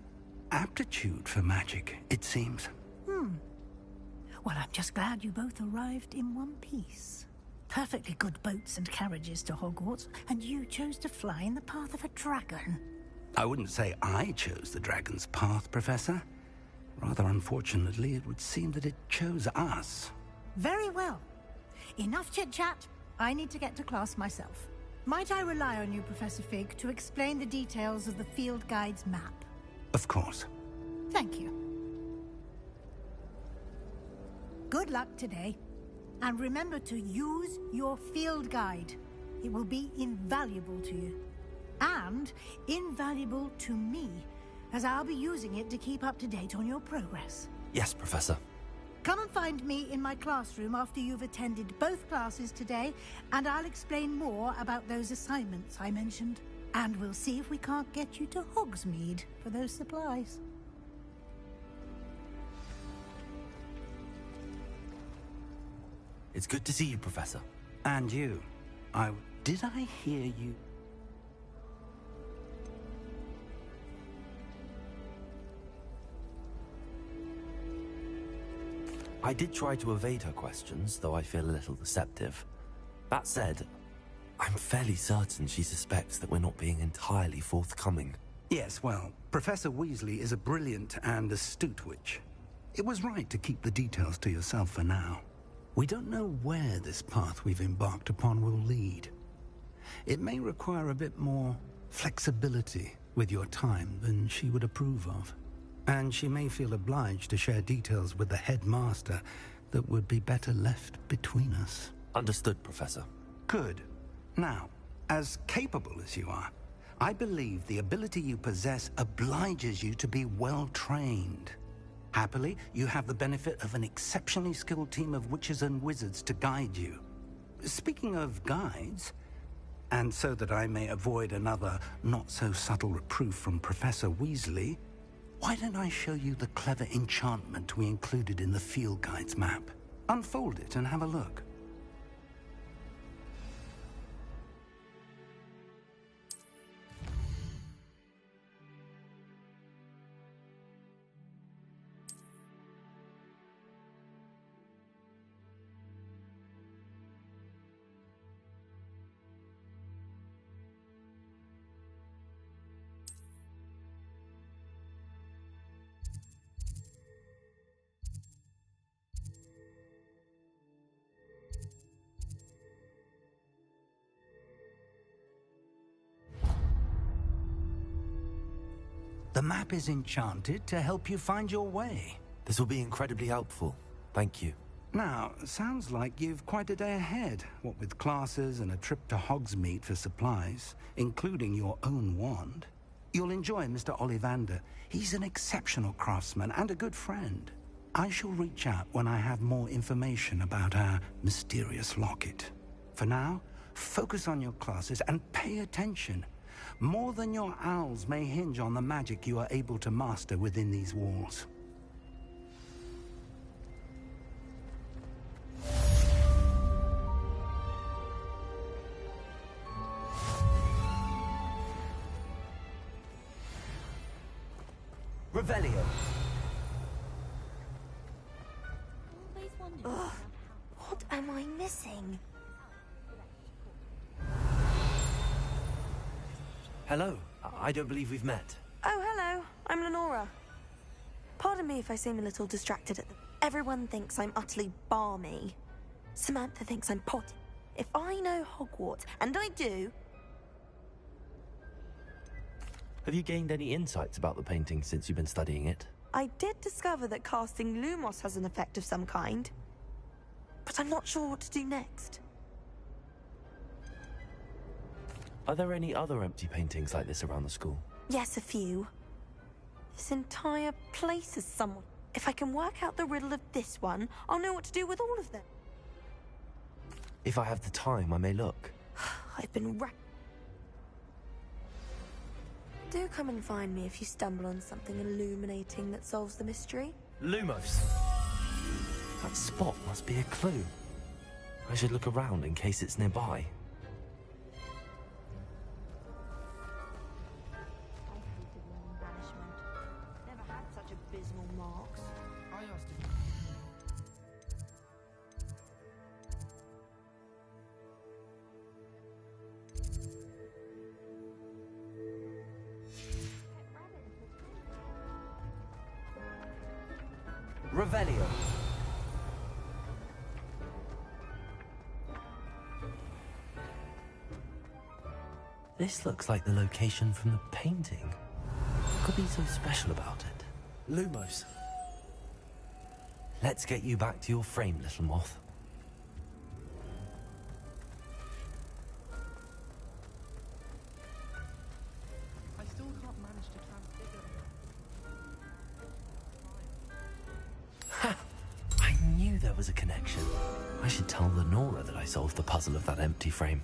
aptitude for magic, it seems. Well, I'm just glad you both arrived in one piece. Perfectly good boats and carriages to Hogwarts, and you chose to fly in the path of a dragon. I wouldn't say I chose the dragon's path, Professor. Rather unfortunately, it would seem that it chose us. Very well. Enough chit-chat. I need to get to class myself. Might I rely on you, Professor Fig, to explain the details of the field guide's map? Of course. Thank you. Good luck today. And remember to use your field guide. It will be invaluable to you. And invaluable to me, as I'll be using it to keep up to date on your progress. Yes, Professor. Come and find me in my classroom after you've attended both classes today, and I'll explain more about those assignments I mentioned. And we'll see if we can't get you to Hogsmeade for those supplies. It's good to see you, Professor. And you. Did I hear you? I did try to evade her questions, though I feel a little deceptive. That said, I'm fairly certain she suspects that we're not being entirely forthcoming. Yes, well, Professor Weasley is a brilliant and astute witch. It was right to keep the details to yourself for now. We don't know where this path we've embarked upon will lead. It may require a bit more flexibility with your time than she would approve of. And she may feel obliged to share details with the headmaster that would be better left between us. Understood, Professor. Good. Now, as capable as you are, I believe the ability you possess obliges you to be well trained. Happily, you have the benefit of an exceptionally skilled team of witches and wizards to guide you. Speaking of guides, and so that I may avoid another not-so-subtle reproof from Professor Weasley, why don't I show you the clever enchantment we included in the field guide's map? Unfold it and have a look. The map is enchanted to help you find your way. This will be incredibly helpful. Thank you. Now, sounds like you've quite a day ahead, what with classes and a trip to Hogsmeade for supplies, including your own wand. You'll enjoy Mr. Ollivander. He's an exceptional craftsman and a good friend. I shall reach out when I have more information about our mysterious locket. For now, focus on your classes and pay attention. More than your owls may hinge on the magic you are able to master within these walls. Revelio. Ugh, what am I missing? Hello. I don't believe we've met. Oh, hello. I'm Lenora. Pardon me if I seem a little distracted at the... Everyone thinks I'm utterly balmy. Samantha thinks I'm potty. If I know Hogwarts, and I do... Have you gained any insights about the painting since you've been studying it? I did discover that casting Lumos has an effect of some kind. But I'm not sure what to do next. Are there any other empty paintings like this around the school? Yes, a few. This entire place is somewhat... If I can work out the riddle of this one, I'll know what to do with all of them. If I have the time, I may look. I've been Do come and find me if you stumble on something illuminating that solves the mystery. Lumos! That spot must be a clue. I should look around in case it's nearby. Revelio. This looks like the location from the painting. What could be so special about it? Lumos. Let's get you back to your frame, little moth. I still can't manage to transfigure. Ha! I knew there was a connection. I should tell Lenora that I solved the puzzle of that empty frame.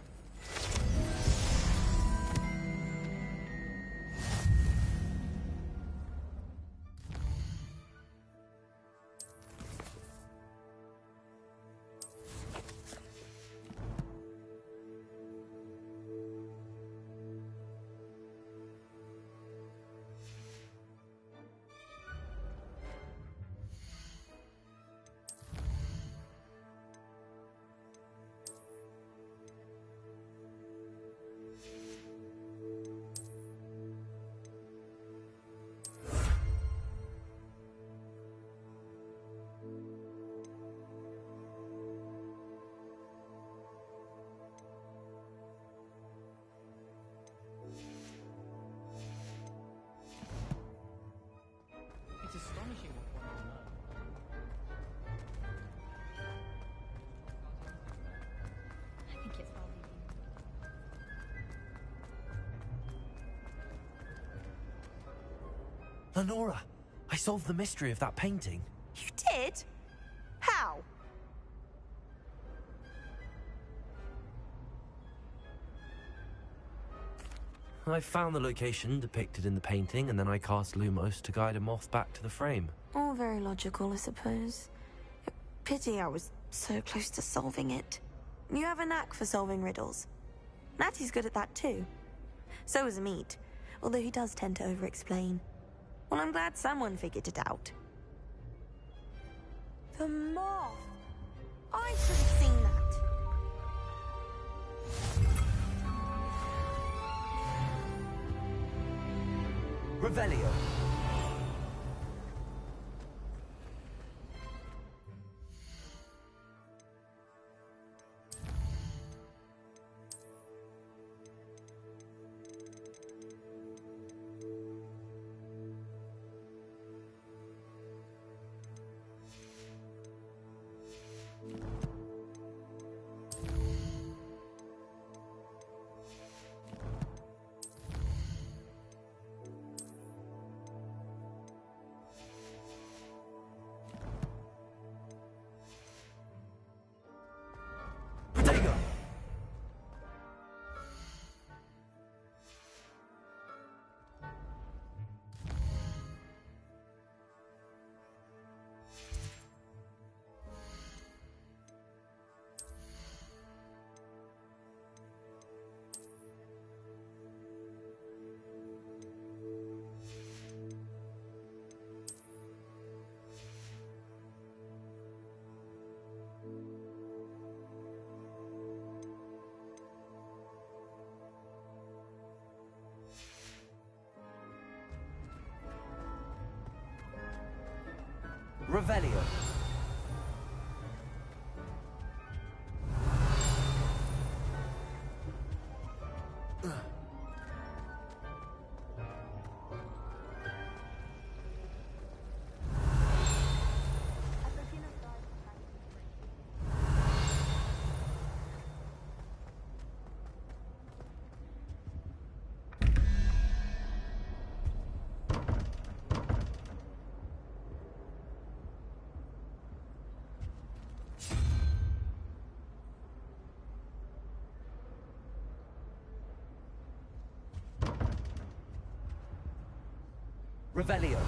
It's astonishing what one can learn. I think it's probably Lenora, I solved the mystery of that painting. You did? How? I found the location depicted in the painting, and then I cast Lumos to guide a moth back to the frame. All very logical, I suppose. Pity I was so close to solving it. You have a knack for solving riddles. Natty's good at that too. So is Amit, although he does tend to over-explain. Well, I'm glad someone figured it out. The moth! I should have seen that. Revelio. Revelio. Revelio.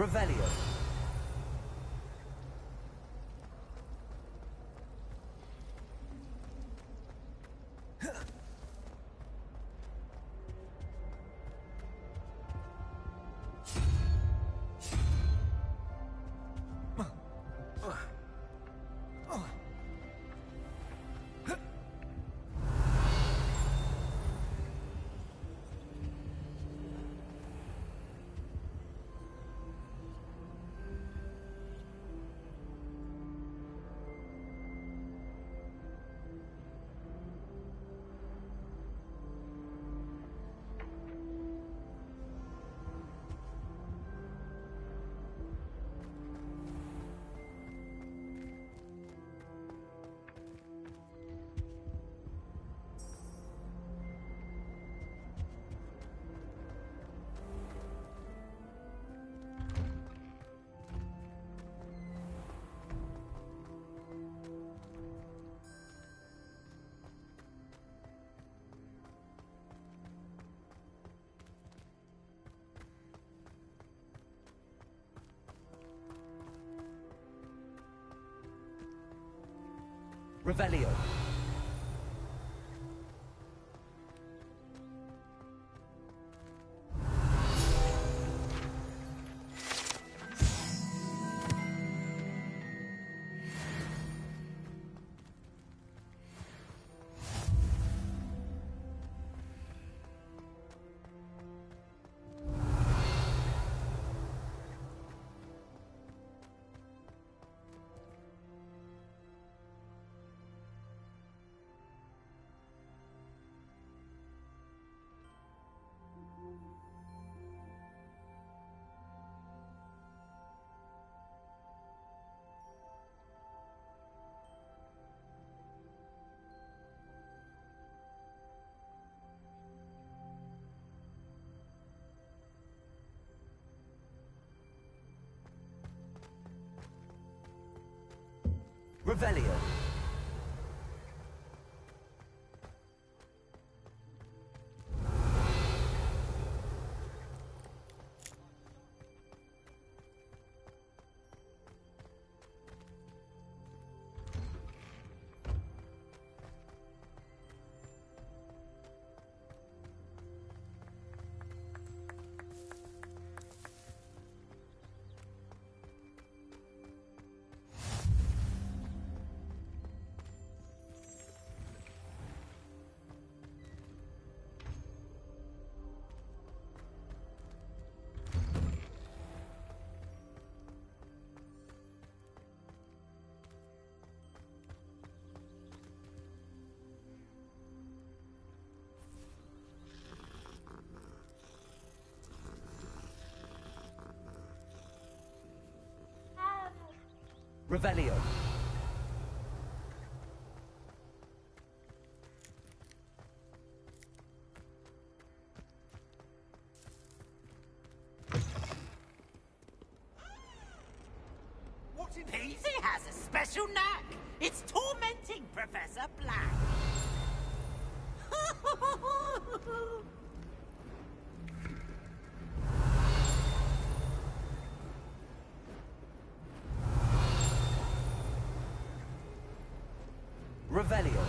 Revelio. Revelio. Revelio. Revelio. What in Peasy has a special knack. It's tormenting Professor Black. Revelio.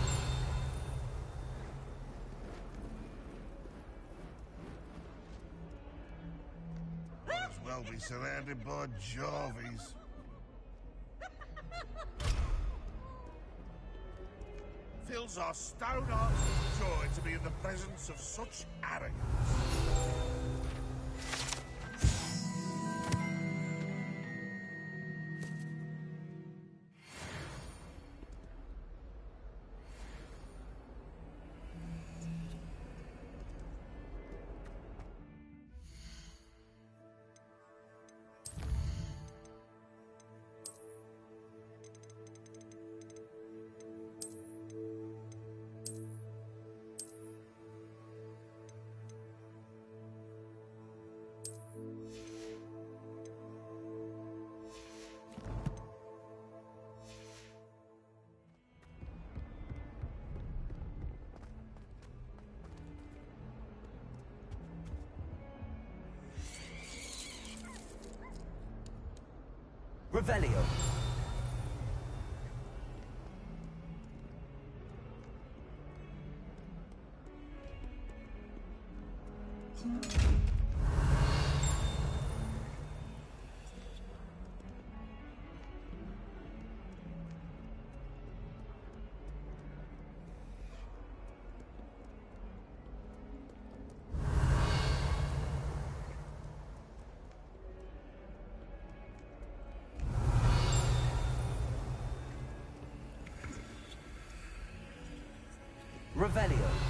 Might as well be surrounded by Jarvies. Fills our stone hearts with joy to be in the presence of such arrogance. Revelio. Revelio.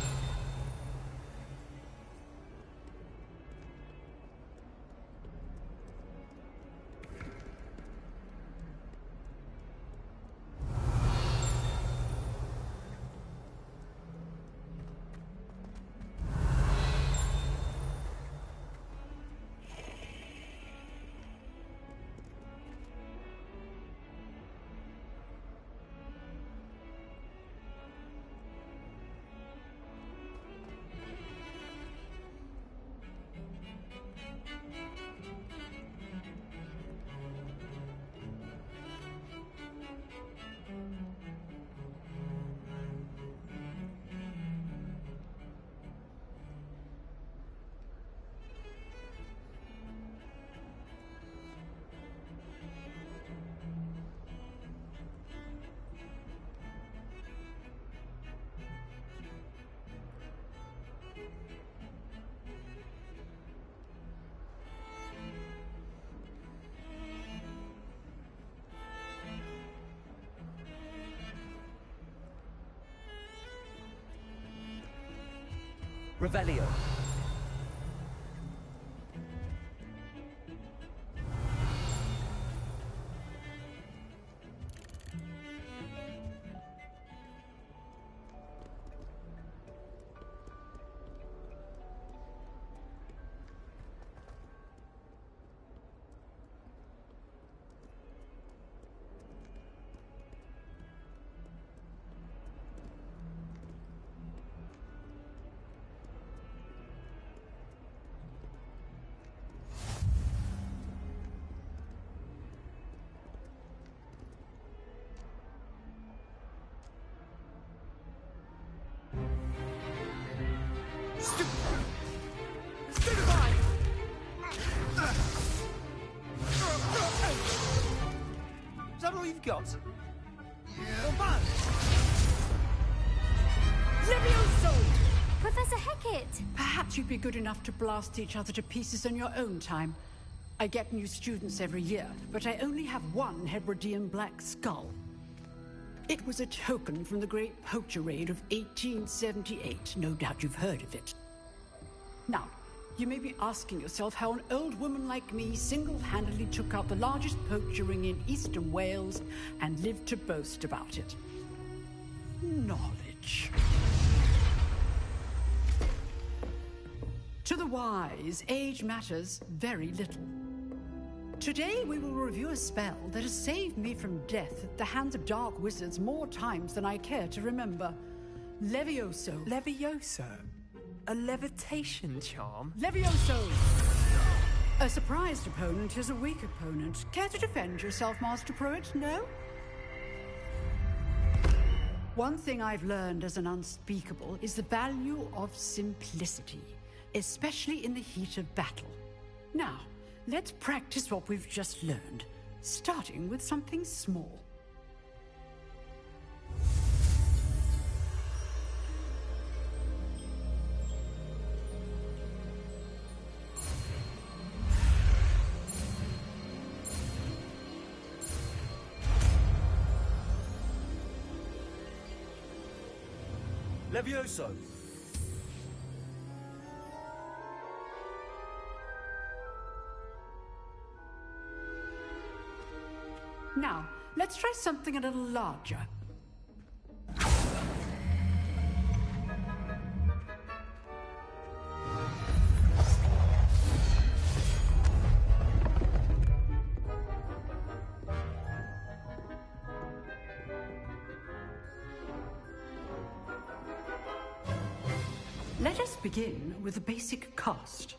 Revelio. Is that all you've got? Levioso! Professor Hecat! Perhaps you'd be good enough to blast each other to pieces on your own time. I get new students every year, but I only have one Hebridean black skull. It was a token from the Great Poacher Raid of 1878. No doubt you've heard of it. Now, you may be asking yourself how an old woman like me single-handedly took out the largest poacher ring in eastern Wales and lived to boast about it. Knowledge. To the wise, age matters very little. Today we will review a spell that has saved me from death at the hands of dark wizards more times than I care to remember. Levioso. Levioso? A levitation charm? Levioso! A surprised opponent is a weak opponent. Care to defend yourself, Master Pruitt? No? One thing I've learned as an unspeakable is the value of simplicity, especially in the heat of battle. Now, let's practice what we've just learned, starting with something small. Levioso! Now, let's try something a little larger. Let us begin with the basic cast.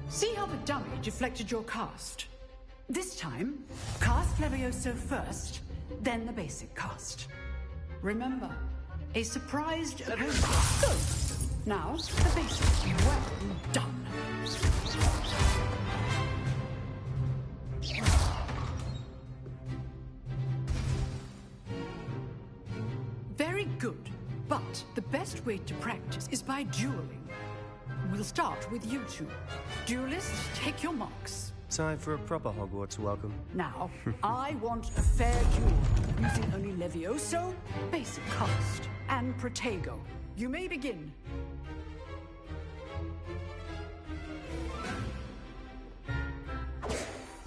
See how the dummy deflected your cast? This time, cast Levioso first, then the basic cast. Remember, a surprised opponent. Go! Now, the basic. Well done. Very good. But the best way to practice is by dueling. We'll start with you two. Duelists, take your marks. Time for a proper Hogwarts welcome. Now, I want a fair duel, using only Levioso, basic cast, and Protego. You may begin.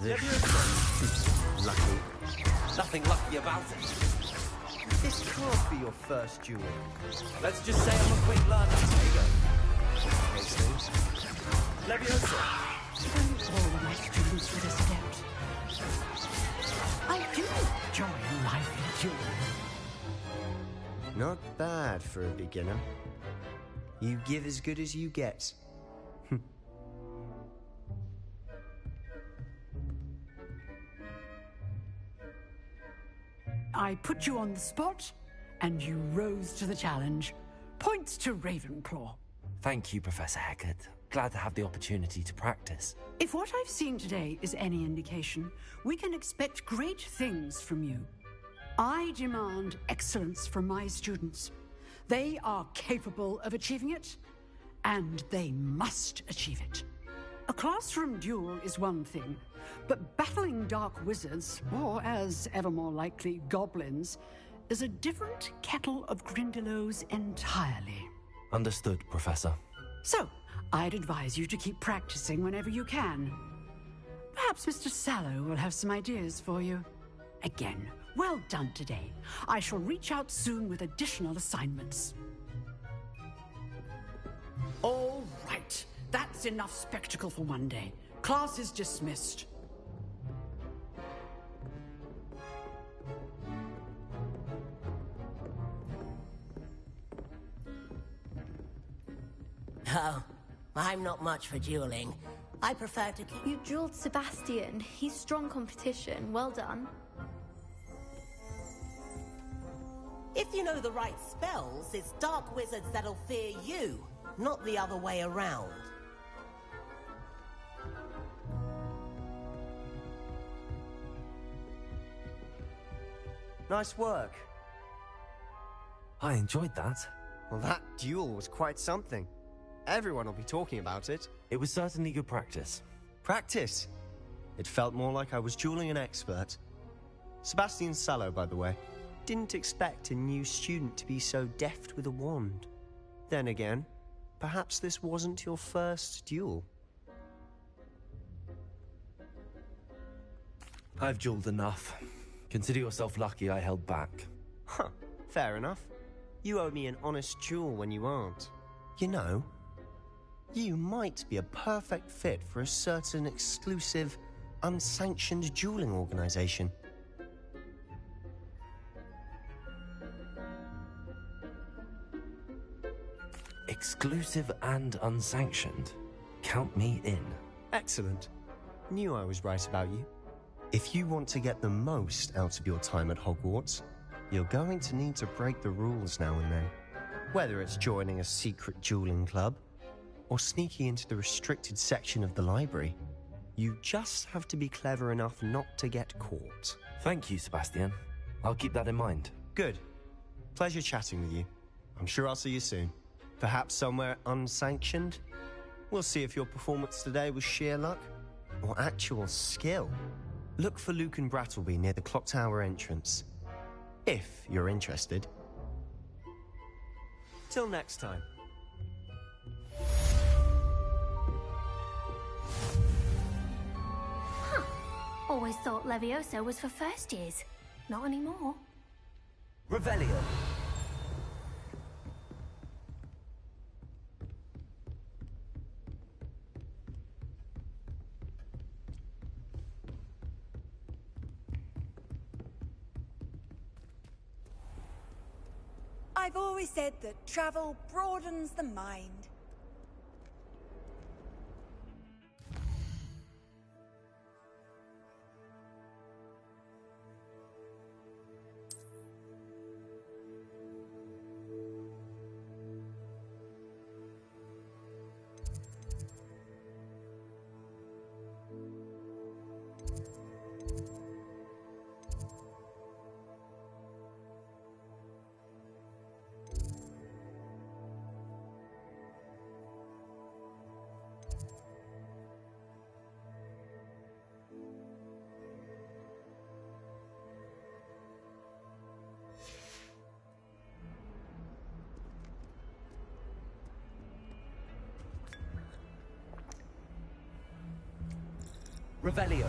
Lucky. Nothing lucky about it. This can't be your first duel. Let's just say I'm a quick learner. There you go. Hastings. Leviosa. All of my students with a step. I do enjoy life dueling. Not bad for a beginner. You give as good as you get. I put you on the spot, and you rose to the challenge. Points to Ravenclaw. Thank you, Professor Hecat. Glad to have the opportunity to practice. If what I've seen today is any indication, we can expect great things from you. I demand excellence from my students. They are capable of achieving it, and they must achieve it. A classroom duel is one thing, but battling dark wizards, or as ever more likely, goblins, is a different kettle of Grindylows entirely. Understood, Professor. So, I'd advise you to keep practicing whenever you can. Perhaps Mr. Sallow will have some ideas for you. Again, well done today. I shall reach out soon with additional assignments. All right. That's enough spectacle for one day. Class is dismissed. Oh, I'm not much for dueling. I prefer to keep... You dueled Sebastian. He's strong competition. Well done. If you know the right spells, it's dark wizards that'll fear you, not the other way around. Nice work. I enjoyed that. Well, that duel was quite something. Everyone will be talking about it. It was certainly good practice. Practice? It felt more like I was dueling an expert. Sebastian Sallow, by the way. Didn't expect a new student to be so deft with a wand. Then again, perhaps this wasn't your first duel. I've dueled enough. Consider yourself lucky I held back. Huh, fair enough. You owe me an honest duel when you aren't. You know, you might be a perfect fit for a certain exclusive, unsanctioned dueling organization. Exclusive and unsanctioned. Count me in. Excellent. Knew I was right about you. If you want to get the most out of your time at Hogwarts, you're going to need to break the rules now and then. Whether it's joining a secret dueling club, or sneaking into the restricted section of the library, you just have to be clever enough not to get caught. Thank you, Sebastian. I'll keep that in mind. Good. Pleasure chatting with you. I'm sure I'll see you soon. Perhaps somewhere unsanctioned? We'll see if your performance today was sheer luck or actual skill. Look for Luke and Brattleby near the clock tower entrance, if you're interested. Till next time. Huh. Always thought Levioso was for first years. Not anymore. Revelio. I've always said that travel broadens the mind. Revelio.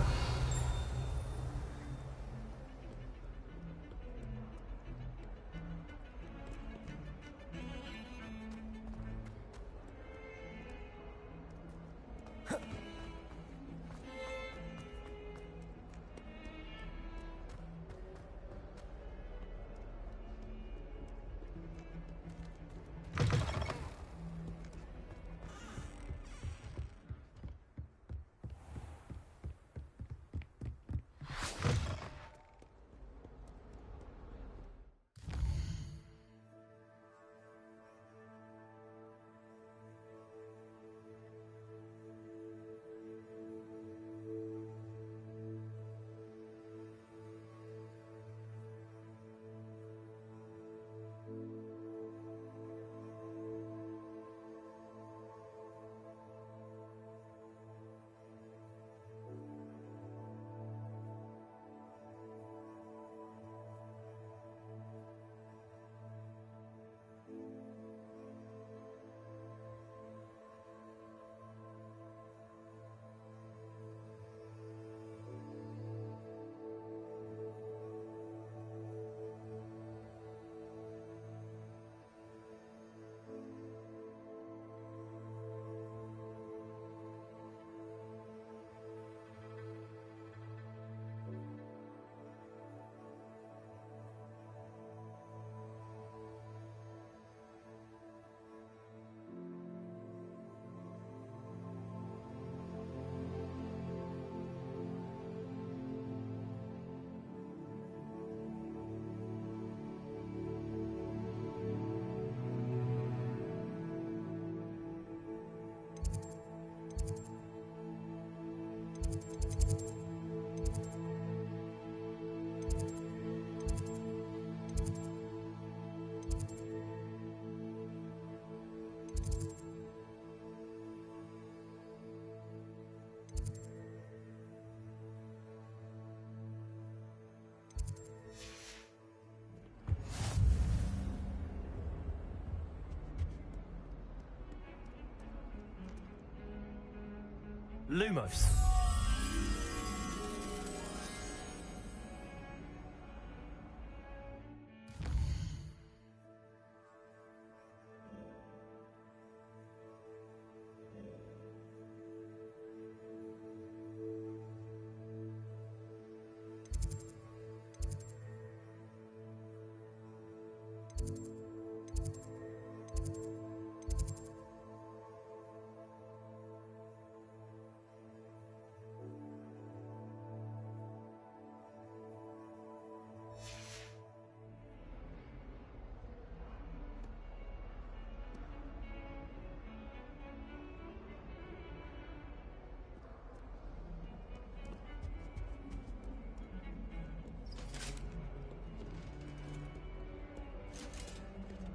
Lumos.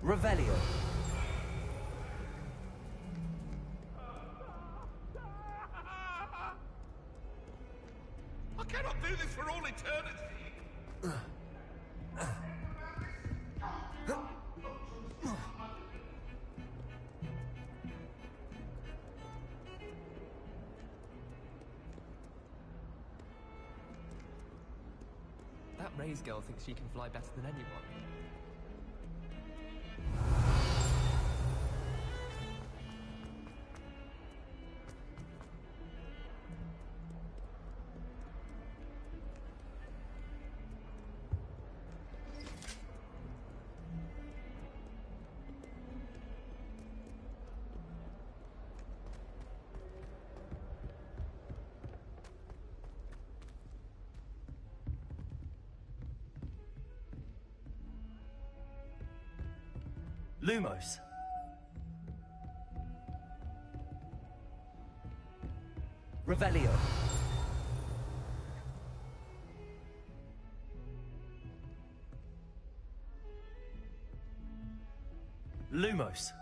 Revelio. I cannot do this for all eternity. That Ray's girl thinks she can fly better than anyone. Lumos. Revelio. Lumos.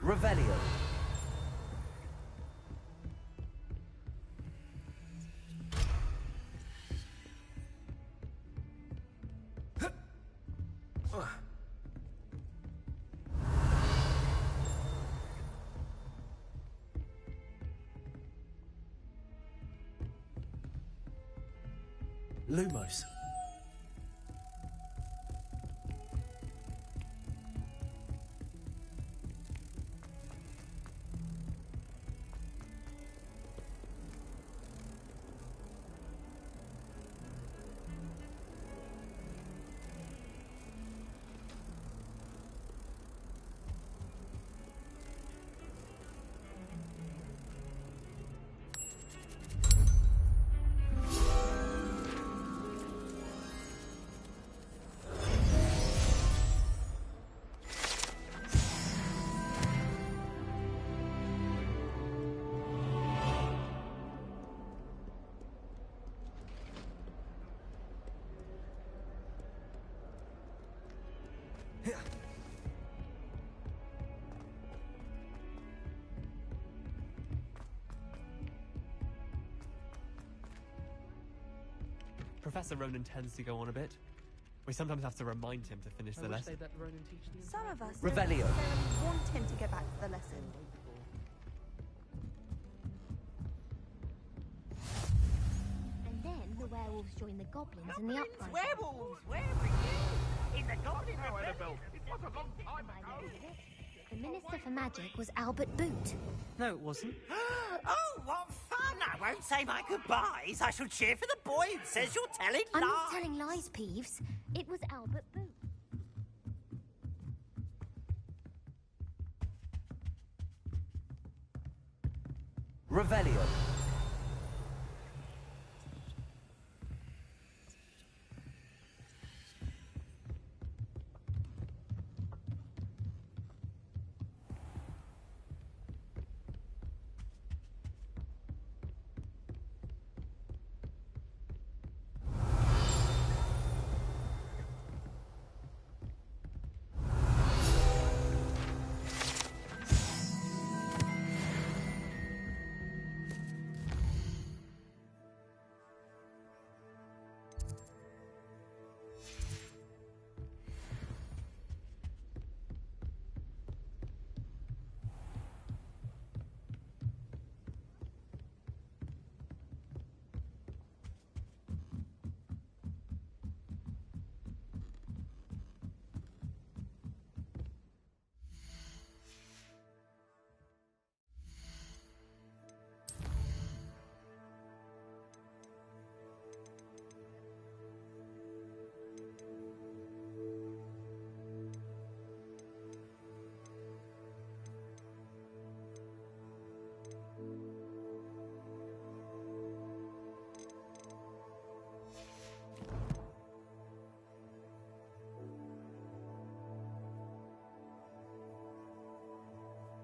Revelio. Lumos. Professor Ronan tends to go on a bit. We sometimes have to remind him to finish the lesson. Some of us Revelio. don't necessarily want him to get back to the lesson. And then the werewolves join the goblins in the uprising. Werewolves! Where were you? In the Goblin Rebellion? It was a long time ago. The Minister for Magic was Albert Boot. No, it wasn't. Oh, what fun! I won't say my goodbyes. I shall cheer for the boy who says you're telling I'm lies. not telling lies, Peeves. It was Albert Boot. Revelio.